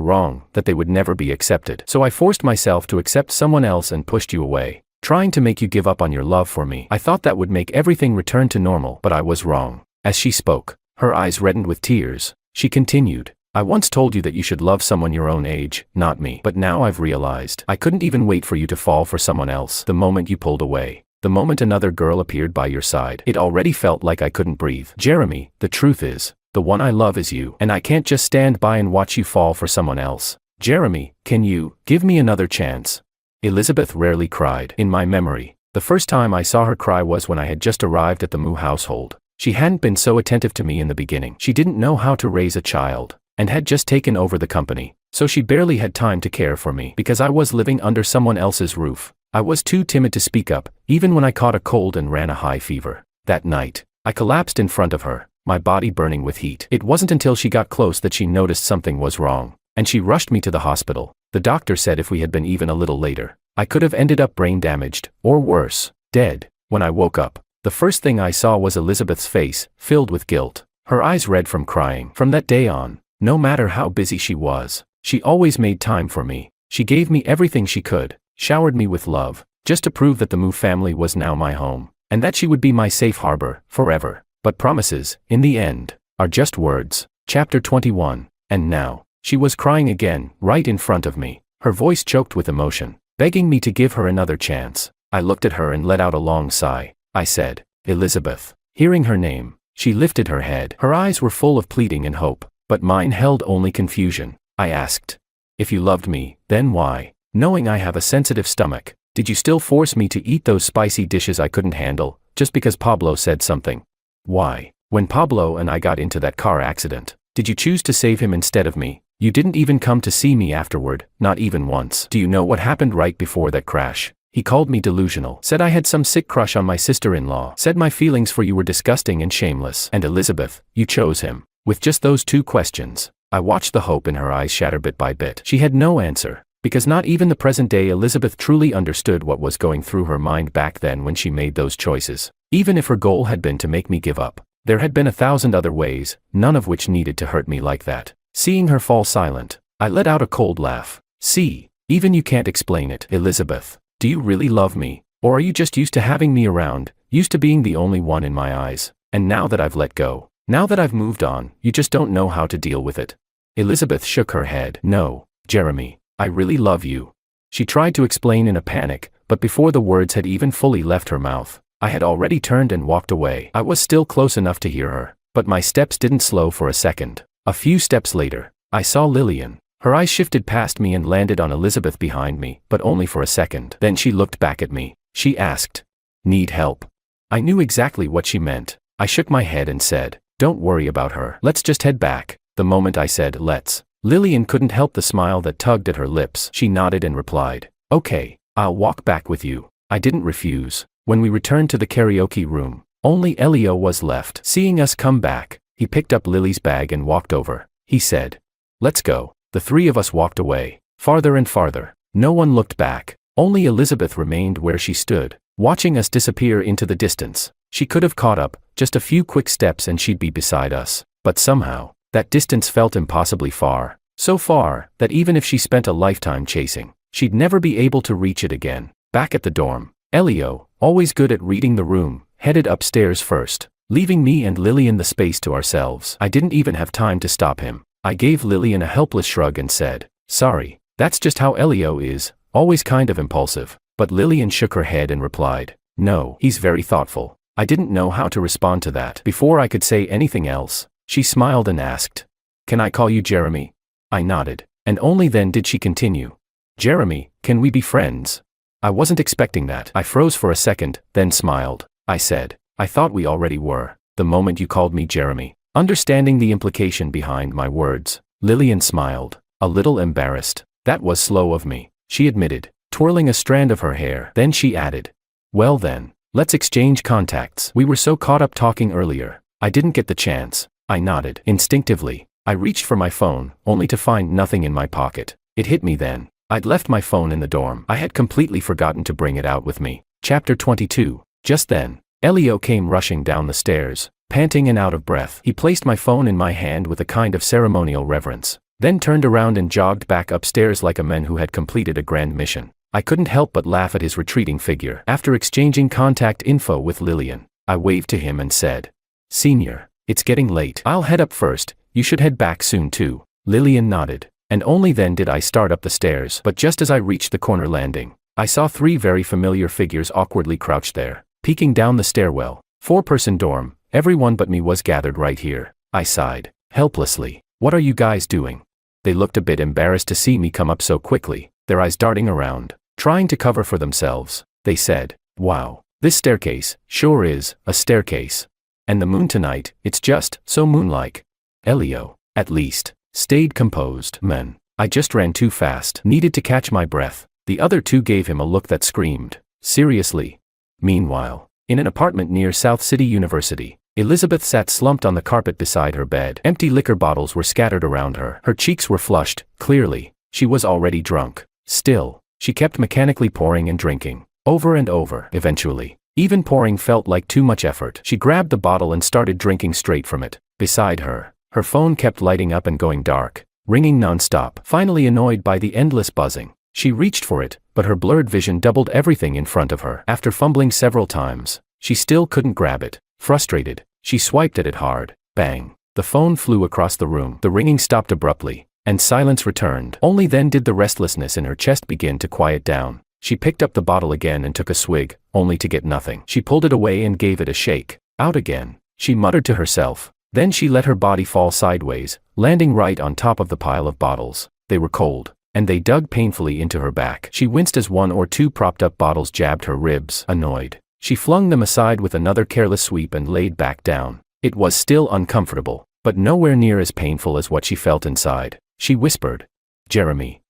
wrong, that they would never be accepted. So I forced myself to accept someone else and pushed you away, trying to make you give up on your love for me. I thought that would make everything return to normal, but I was wrong." As she spoke, her eyes reddened with tears. She continued, "I once told you that you should love someone your own age, not me. But now I've realized I couldn't even wait for you to fall for someone else. The moment you pulled away, the moment another girl appeared by your side, it already felt like I couldn't breathe. Jeremy, the truth is, the one I love is you, and I can't just stand by and watch you fall for someone else. Jeremy, can you give me another chance?" Elizabeth rarely cried. In my memory, the first time I saw her cry was when I had just arrived at the Moo household. She hadn't been so attentive to me in the beginning. She didn't know how to raise a child, and had just taken over the company, so she barely had time to care for me. Because I was living under someone else's roof, I was too timid to speak up, even when I caught a cold and ran a high fever. That night, I collapsed in front of her, my body burning with heat. It wasn't until she got close that she noticed something was wrong, and she rushed me to the hospital. The doctor said if we had been even a little later, I could have ended up brain damaged, or worse, dead. When I woke up, the first thing I saw was Elizabeth's face, filled with guilt, her eyes red from crying. From that day on, no matter how busy she was, she always made time for me. She gave me everything she could, showered me with love, just to prove that the Moo family was now my home, and that she would be my safe harbor, forever. But promises, in the end, are just words. Chapter 21. And now, she was crying again, right in front of me, her voice choked with emotion, begging me to give her another chance. I looked at her and let out a long sigh. I said, "Elizabeth." Hearing her name, she lifted her head. Her eyes were full of pleading and hope, but mine held only confusion. I asked, "If you loved me, then why, knowing I have a sensitive stomach, did you still force me to eat those spicy dishes I couldn't handle, just because Pablo said something? Why, when Pablo and I got into that car accident, did you choose to save him instead of me? You didn't even come to see me afterward, not even once. Do you know what happened right before that crash? He called me delusional, said I had some sick crush on my sister-in-law, said my feelings for you were disgusting and shameless. And Elizabeth, you chose him." With just those two questions, I watched the hope in her eyes shatter bit by bit. She had no answer, because not even the present-day Elizabeth truly understood what was going through her mind back then when she made those choices. Even if her goal had been to make me give up, there had been 1,000 other ways, none of which needed to hurt me like that. Seeing her fall silent, I let out a cold laugh. "See, even you can't explain it. Elizabeth, do you really love me, or are you just used to having me around, used to being the only one in my eyes? And now that I've let go, now that I've moved on, you just don't know how to deal with it?" Elizabeth shook her head. "No, Jeremy, I really love you." She tried to explain in a panic, but before the words had even fully left her mouth, I had already turned and walked away. I was still close enough to hear her, but my steps didn't slow for a second. A few steps later, I saw Lillian. Her eyes shifted past me and landed on Elizabeth behind me, but only for a second. Then she looked back at me. She asked, "Need help?" I knew exactly what she meant. I shook my head and said, "Don't worry about her. Let's just head back." The moment I said let's, Lillian couldn't help the smile that tugged at her lips. She nodded and replied, "Okay, I'll walk back with you." I didn't refuse. When we returned to the karaoke room, only Elio was left. Seeing us come back, he picked up Lily's bag and walked over. He said, "Let's go." The three of us walked away, farther and farther. No one looked back. Only Elizabeth remained where she stood, watching us disappear into the distance. She could have caught up, just a few quick steps and she'd be beside us. But somehow, that distance felt impossibly far. So far, that even if she spent a lifetime chasing, she'd never be able to reach it again. Back at the dorm, Elio, always good at reading the room, headed upstairs first, leaving me and Lillian the space to ourselves. I didn't even have time to stop him. I gave Lillian a helpless shrug and said, "Sorry, that's just how Elio is, always kind of impulsive." But Lillian shook her head and replied, "No, he's very thoughtful." I didn't know how to respond to that. Before I could say anything else, she smiled and asked, "Can I call you Jeremy?" I nodded, and only then did she continue, "Jeremy, can we be friends?" I wasn't expecting that. I froze for a second, then smiled. I said, "I thought we already were, the moment you called me Jeremy." Understanding the implication behind my words, Lillian smiled, a little embarrassed. That was slow of me, she admitted, twirling a strand of her hair. Then she added, well then, let's exchange contacts. We were so caught up talking earlier, I didn't get the chance. I nodded. Instinctively, I reached for my phone, only to find nothing in my pocket. It hit me then. I'd left my phone in the dorm. I had completely forgotten to bring it out with me. Chapter 22. Just then, Elio came rushing down the stairs, panting and out of breath. He placed my phone in my hand with a kind of ceremonial reverence, then turned around and jogged back upstairs like a man who had completed a grand mission. I couldn't help but laugh at his retreating figure. After exchanging contact info with Lillian, I waved to him and said, Senior, it's getting late. I'll head up first. You should head back soon too. Lillian nodded, and only then did I start up the stairs. But just as I reached the corner landing, I saw 3 very familiar figures awkwardly crouched there, peeking down the stairwell. 4-person dorm, everyone but me was gathered right here. I sighed, helplessly. What are you guys doing? They looked a bit embarrassed to see me come up so quickly, their eyes darting around, trying to cover for themselves. They said, wow, this staircase sure is a staircase. And the moon tonight, it's just so moon-like. Elio, at least, stayed composed. Man, I just ran too fast, needed to catch my breath. The other 2 gave him a look that screamed, seriously. Meanwhile, in an apartment near South City University, Elizabeth sat slumped on the carpet beside her bed. Empty liquor bottles were scattered around her. Her cheeks were flushed, clearly, she was already drunk. Still, she kept mechanically pouring and drinking, over and over. Eventually, even pouring felt like too much effort. She grabbed the bottle and started drinking straight from it. Beside her, her phone kept lighting up and going dark, ringing non-stop. Finally, annoyed by the endless buzzing, she reached for it, but her blurred vision doubled everything in front of her. After fumbling several times, she still couldn't grab it. Frustrated, she swiped at it hard. Bang! The phone flew across the room. The ringing stopped abruptly, and silence returned. Only then did the restlessness in her chest begin to quiet down. She picked up the bottle again and took a swig, only to get nothing. She pulled it away and gave it a shake. Out again, she muttered to herself. Then she let her body fall sideways, landing right on top of the pile of bottles. They were cold, and they dug painfully into her back. She winced as 1 or 2 propped-up bottles jabbed her ribs. Annoyed, she flung them aside with another careless sweep and laid back down. It was still uncomfortable, but nowhere near as painful as what she felt inside. She whispered, Jeremy,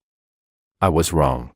I was wrong.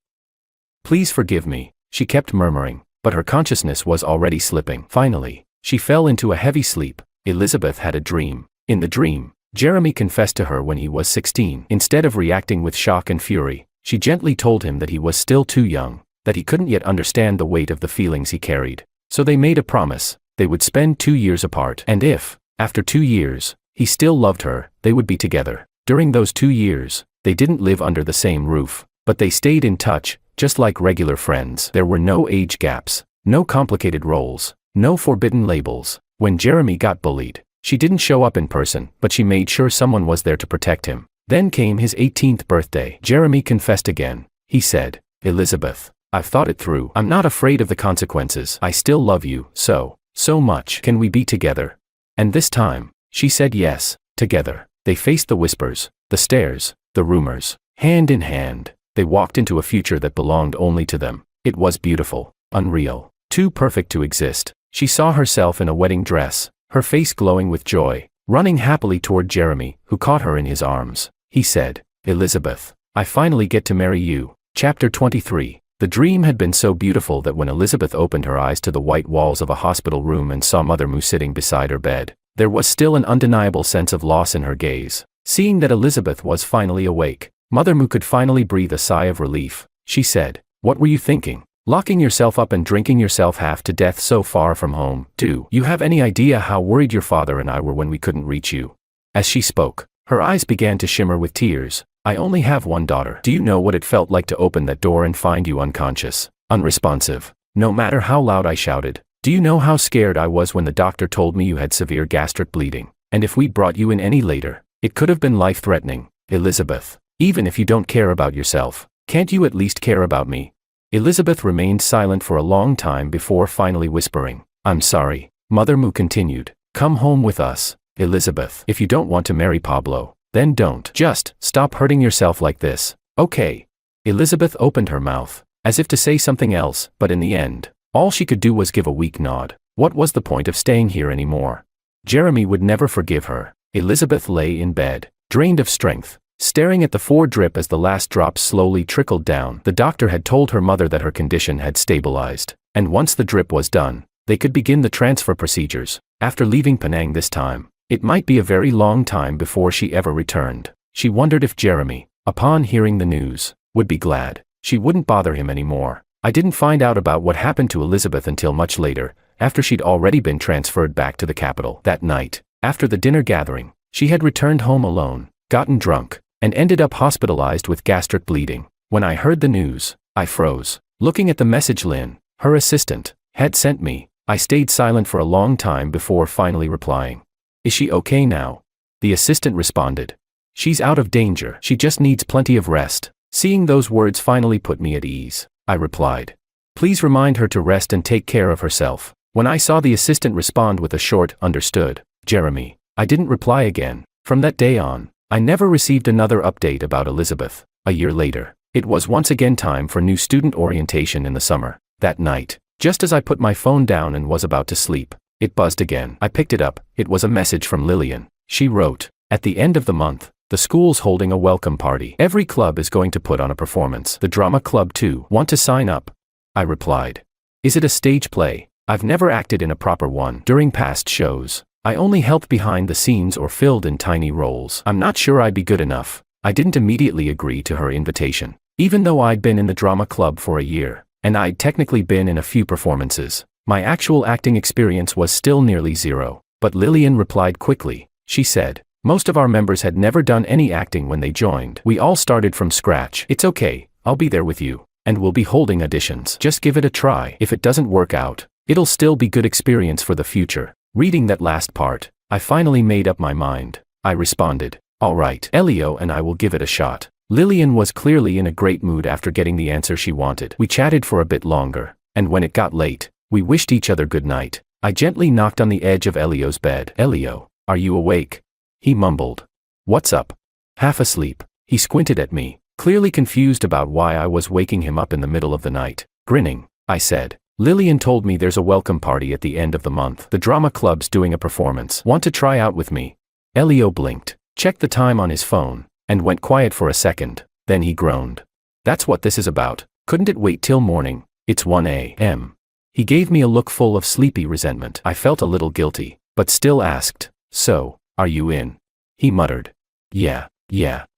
Please forgive me, she kept murmuring, but her consciousness was already slipping. Finally, she fell into a heavy sleep. Elizabeth had a dream. In the dream, Jeremy confessed to her when he was 16. Instead of reacting with shock and fury, she gently told him that he was still too young, that he couldn't yet understand the weight of the feelings he carried. So they made a promise. They would spend 2 years apart. And if, after 2 years, he still loved her, they would be together. During those 2 years, they didn't live under the same roof, but they stayed in touch, just like regular friends. There were no age gaps, no complicated roles, no forbidden labels. When Jeremy got bullied, she didn't show up in person, but she made sure someone was there to protect him. Then came his 18th birthday. Jeremy confessed again. He said, Elizabeth, I've thought it through. I'm not afraid of the consequences. I still love you so much. Can we be together? And this time, she said yes. Together, they faced the whispers, the stares, the rumors. Hand in hand, they walked into a future that belonged only to them. It was beautiful, unreal, too perfect to exist. She saw herself in a wedding dress, her face glowing with joy, running happily toward Jeremy, who caught her in his arms. He said, Elizabeth, I finally get to marry you. Chapter 23. The dream had been so beautiful that when Elizabeth opened her eyes to the white walls of a hospital room and saw Mother Moo sitting beside her bed, there was still an undeniable sense of loss in her gaze. Seeing that Elizabeth was finally awake, Mother Moo could finally breathe a sigh of relief. She said, What were you thinking? Locking yourself up and drinking yourself half to death so far from home. Do you have any idea how worried your father and I were when we couldn't reach you? As she spoke, her eyes began to shimmer with tears. I only have one daughter. Do you know what it felt like to open that door and find you unconscious, unresponsive, no matter how loud I shouted? Do you know how scared I was when the doctor told me you had severe gastric bleeding, and if we'd brought you in any later, it could have been life-threatening? Elizabeth, even if you don't care about yourself, can't you at least care about me? Elizabeth remained silent for a long time before finally whispering, I'm sorry. Mother Moo continued, Come home with us, Elizabeth. If you don't want to marry Pablo, then don't. Just stop hurting yourself like this, okay? Elizabeth opened her mouth, as if to say something else, but in the end, all she could do was give a weak nod. What was the point of staying here anymore? Jeremy would never forgive her. Elizabeth lay in bed, drained of strength, staring at the 4 drip as the last drops slowly trickled down. The doctor had told her mother that her condition had stabilized, and once the drip was done, they could begin the transfer procedures. After leaving Penang this time, it might be a very long time before she ever returned. She wondered if Jeremy, upon hearing the news, would be glad. She wouldn't bother him anymore. I didn't find out about what happened to Elizabeth until much later, after she'd already been transferred back to the capital. That night, after the dinner gathering, she had returned home alone, gotten drunk, and ended up hospitalized with gastric bleeding. When I heard the news, I froze. Looking at the message Lynn, her assistant, had sent me, I stayed silent for a long time before finally replying. "Is she okay now?" The assistant responded. "She's out of danger. She just needs plenty of rest." Seeing those words finally put me at ease, I replied. "Please remind her to rest and take care of herself." When I saw the assistant respond with a short, "Understood, Jeremy," I didn't reply again. From that day on, I never received another update about Elizabeth. A year later, it was once again time for new student orientation in the summer. That night, just as I put my phone down and was about to sleep, it buzzed again. I picked it up. It was a message from Lillian. She wrote, "At the end of the month, the school's holding a welcome party. Every club is going to put on a performance. The drama club too. Want to sign up?" I replied, "Is it a stage play? I've never acted in a proper one. During past shows, I only helped behind the scenes or filled in tiny roles. I'm not sure I'd be good enough." I didn't immediately agree to her invitation, even though I'd been in the drama club for a year, and I'd technically been in a few performances. My actual acting experience was still nearly zero. But Lillian replied quickly. She said, "Most of our members had never done any acting when they joined. We all started from scratch. It's okay, I'll be there with you, and we'll be holding auditions. Just give it a try. If it doesn't work out, it'll still be good experience for the future." Reading that last part, I finally made up my mind. I responded, "All right, Elio and I will give it a shot." Lillian was clearly in a great mood after getting the answer she wanted. We chatted for a bit longer, and when it got late, we wished each other good night. I gently knocked on the edge of Elio's bed. "Elio, are you awake?" He mumbled. "What's up?" "Half asleep." He squinted at me, clearly confused about why I was waking him up in the middle of the night. Grinning, I said, "Lillian told me there's a welcome party at the end of the month. The drama club's doing a performance. Want to try out with me?" Elio blinked, checked the time on his phone, and went quiet for a second. Then he groaned. "That's what this is about. Couldn't it wait till morning? It's 1 a.m. He gave me a look full of sleepy resentment. I felt a little guilty, but still asked, "So, are you in?" He muttered, Yeah,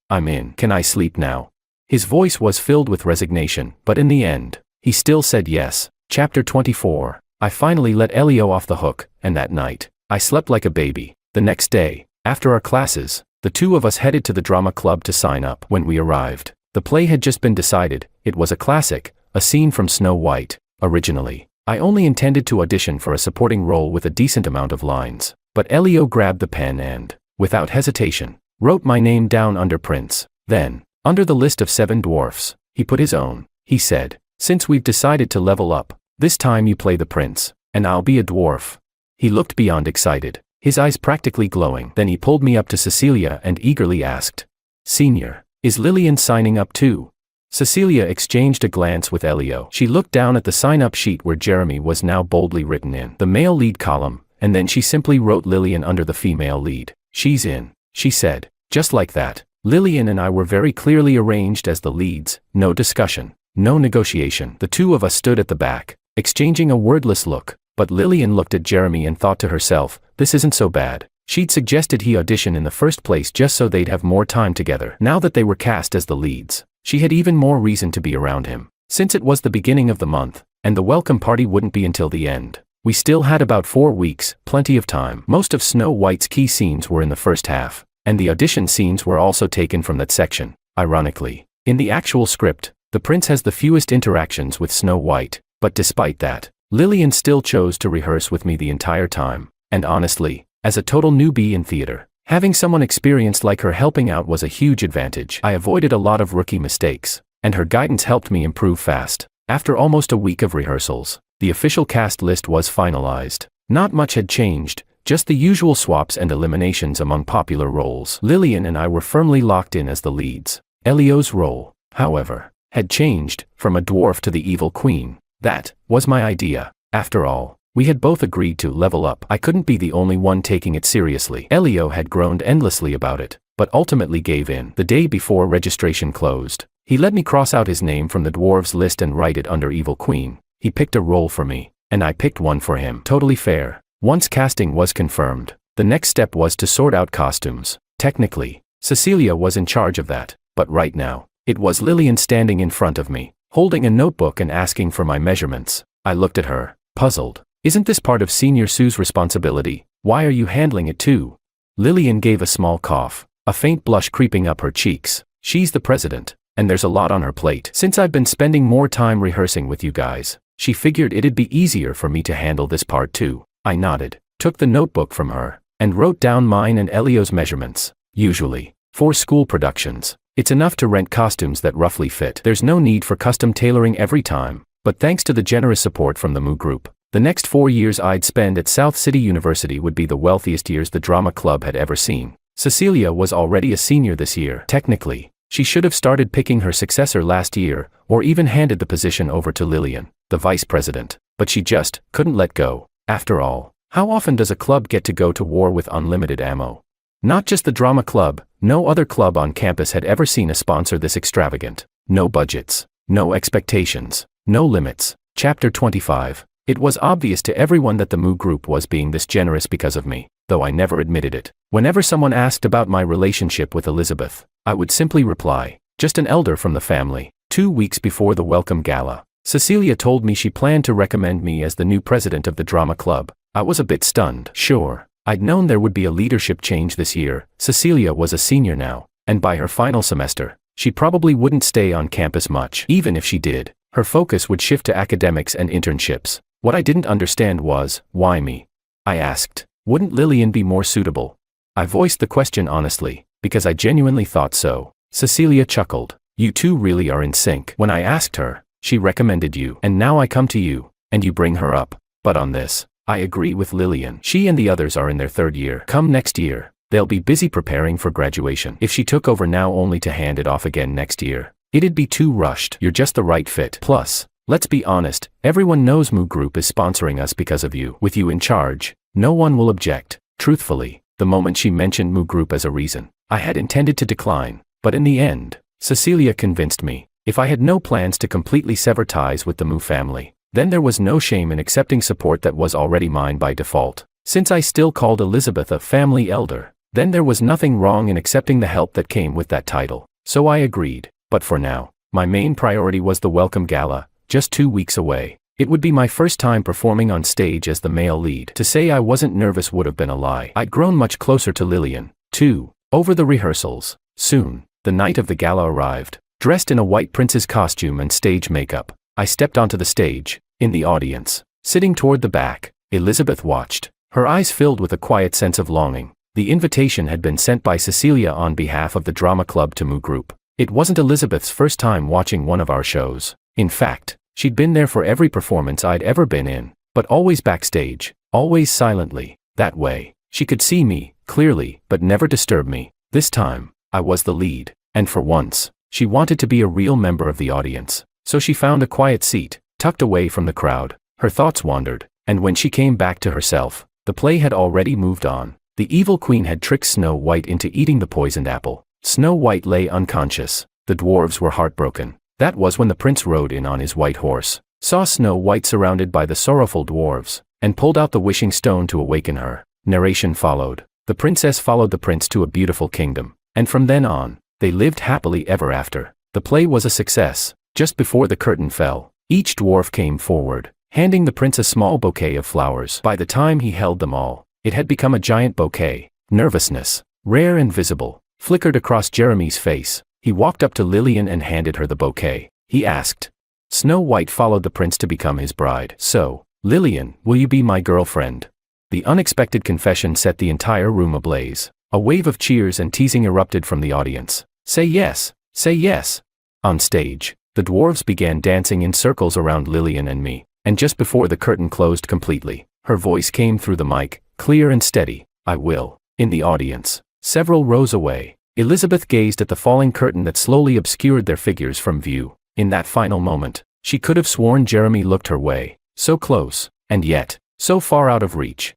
I'm in. Can I sleep now?" His voice was filled with resignation, but in the end, he still said yes. Chapter 24. I finally let Elio off the hook, and that night, I slept like a baby. The next day, after our classes, the two of us headed to the drama club to sign up. When we arrived, the play had just been decided. It was a classic, a scene from Snow White. Originally, I only intended to audition for a supporting role with a decent amount of lines, but Elio grabbed the pen and, without hesitation, wrote my name down under Prince. Then, under the list of 7 dwarfs, he put his own. He said, "Since we've decided to level up, this time you play the prince, and I'll be a dwarf." He looked beyond excited, his eyes practically glowing. Then he pulled me up to Cecilia and eagerly asked, "Senior, is Lillian signing up too?" Cecilia exchanged a glance with Elio. She looked down at the sign-up sheet where Jeremy was now boldly written in the male lead column, and then she simply wrote Lillian under the female lead. "She's in," she said. Just like that, Lillian and I were very clearly arranged as the leads. No discussion, no negotiation. The two of us stood at the back, exchanging a wordless look, but Lillian looked at Jeremy and thought to herself, this isn't so bad. She'd suggested he audition in the first place just so they'd have more time together. Now that they were cast as the leads, she had even more reason to be around him. Since it was the beginning of the month, and the welcome party wouldn't be until the end, we still had about 4 weeks, plenty of time. Most of Snow White's key scenes were in the first half, and the audition scenes were also taken from that section. Ironically, in the actual script, the prince has the fewest interactions with Snow White, but despite that, Lillian still chose to rehearse with me the entire time. And honestly, as a total newbie in theater, having someone experienced like her helping out was a huge advantage. I avoided a lot of rookie mistakes, and her guidance helped me improve fast. After almost a week of rehearsals, the official cast list was finalized. Not much had changed, just the usual swaps and eliminations among popular roles. Lillian and I were firmly locked in as the leads. Elio's role, however, had changed, from a dwarf to the evil queen. That was my idea. After all, we had both agreed to level up. I couldn't be the only one taking it seriously. Elio had groaned endlessly about it. but ultimately gave in. The day before registration closed, he let me cross out his name from the dwarves list and write it under Evil Queen. He picked a role for me, and I picked one for him. Totally fair. Once casting was confirmed, the next step was to sort out costumes. Technically, Cecilia was in charge of that, but right now, it was Lillian standing in front of me, holding a notebook and asking for my measurements. I looked at her, puzzled. Isn't this part of Senior Sue's responsibility? Why are you handling it too? Lillian gave a small cough, a faint blush creeping up her cheeks. She's the president, and there's a lot on her plate. Since I've been spending more time rehearsing with you guys, she figured it'd be easier for me to handle this part too. I nodded, took the notebook from her, and wrote down mine and Elio's measurements. Usually, for school productions, it's enough to rent costumes that roughly fit. There's no need for custom tailoring every time, but thanks to the generous support from the Moo Group, the next 4 years I'd spend at South City University would be the wealthiest years the drama club had ever seen. Cecilia was already a senior this year. Technically, she should have started picking her successor last year, or even handed the position over to Lillian, the vice president, but she just couldn't let go. After all, how often does a club get to go to war with unlimited ammo? Not just the drama club, no other club on campus had ever seen a sponsor this extravagant. No budgets, no expectations, no limits. Chapter 25. It was obvious to everyone that the Moo Group was being this generous because of me, though I never admitted it. Whenever someone asked about my relationship with Elizabeth, I would simply reply, just an elder from the family. 2 weeks before the welcome gala, Cecilia told me she planned to recommend me as the new president of the drama club. I was a bit stunned. Sure, I'd known there would be a leadership change this year. Cecilia was a senior now, and by her final semester, she probably wouldn't stay on campus much. Even if she did, her focus would shift to academics and internships. What I didn't understand was, why me? I asked, wouldn't Lillian be more suitable? I voiced the question honestly, because I genuinely thought so. Cecilia chuckled. You two really are in sync. When I asked her, she recommended you. And now I come to you, and you bring her up. But on this, I agree with Lillian. She and the others are in their 3rd year. Come next year, they'll be busy preparing for graduation. If she took over now only to hand it off again next year, it'd be too rushed. You're just the right fit. Plus, let's be honest, everyone knows Moo Group is sponsoring us because of you. With you in charge, no one will object. Truthfully, the moment she mentioned Moo Group as a reason, I had intended to decline, but in the end, Cecilia convinced me. If I had no plans to completely sever ties with the Moo family, then there was no shame in accepting support that was already mine by default. Since I still called Elizabeth a family elder, then there was nothing wrong in accepting the help that came with that title. So I agreed, but for now, my main priority was the welcome gala, just 2 weeks away. It would be my first time performing on stage as the male lead. To say I wasn't nervous would have been a lie. I'd grown much closer to Lillian, too, over the rehearsals. Soon, the night of the gala arrived. Dressed in a white princess costume and stage makeup, I stepped onto the stage. In the audience, sitting toward the back, Elizabeth watched, her eyes filled with a quiet sense of longing. The invitation had been sent by Cecilia on behalf of the drama club to Moo Group. It wasn't Elizabeth's first time watching one of our shows. In fact, she'd been there for every performance I'd ever been in, but always backstage, always silently. That way, she could see me, clearly, but never disturb me. This time, I was the lead, and for once, she wanted to be a real member of the audience. So she found a quiet seat, tucked away from the crowd. Her thoughts wandered, and when she came back to herself, the play had already moved on. The evil queen had tricked Snow White into eating the poisoned apple. Snow White lay unconscious. The dwarves were heartbroken. That was when the prince rode in on his white horse, saw Snow White surrounded by the sorrowful dwarves, and pulled out the wishing stone to awaken her. Narration followed. The princess followed the prince to a beautiful kingdom, and from then on, they lived happily ever after. The play was a success. Just before the curtain fell, each dwarf came forward, handing the prince a small bouquet of flowers. By the time he held them all, it had become a giant bouquet. Nervousness, rare and visible, flickered across Jeremy's face. He walked up to Lillian and handed her the bouquet. He asked. Snow White followed the prince to become his bride. So, Lillian, will you be my girlfriend? The unexpected confession set the entire room ablaze. A wave of cheers and teasing erupted from the audience. Say yes, say yes. On stage, the dwarves began dancing in circles around Lillian and me, and just before the curtain closed completely, her voice came through the mic, clear and steady. I will. In the audience, several rows away, Elizabeth gazed at the falling curtain that slowly obscured their figures from view. In that final moment, she could have sworn Jeremy looked her way, so close, and yet, so far out of reach.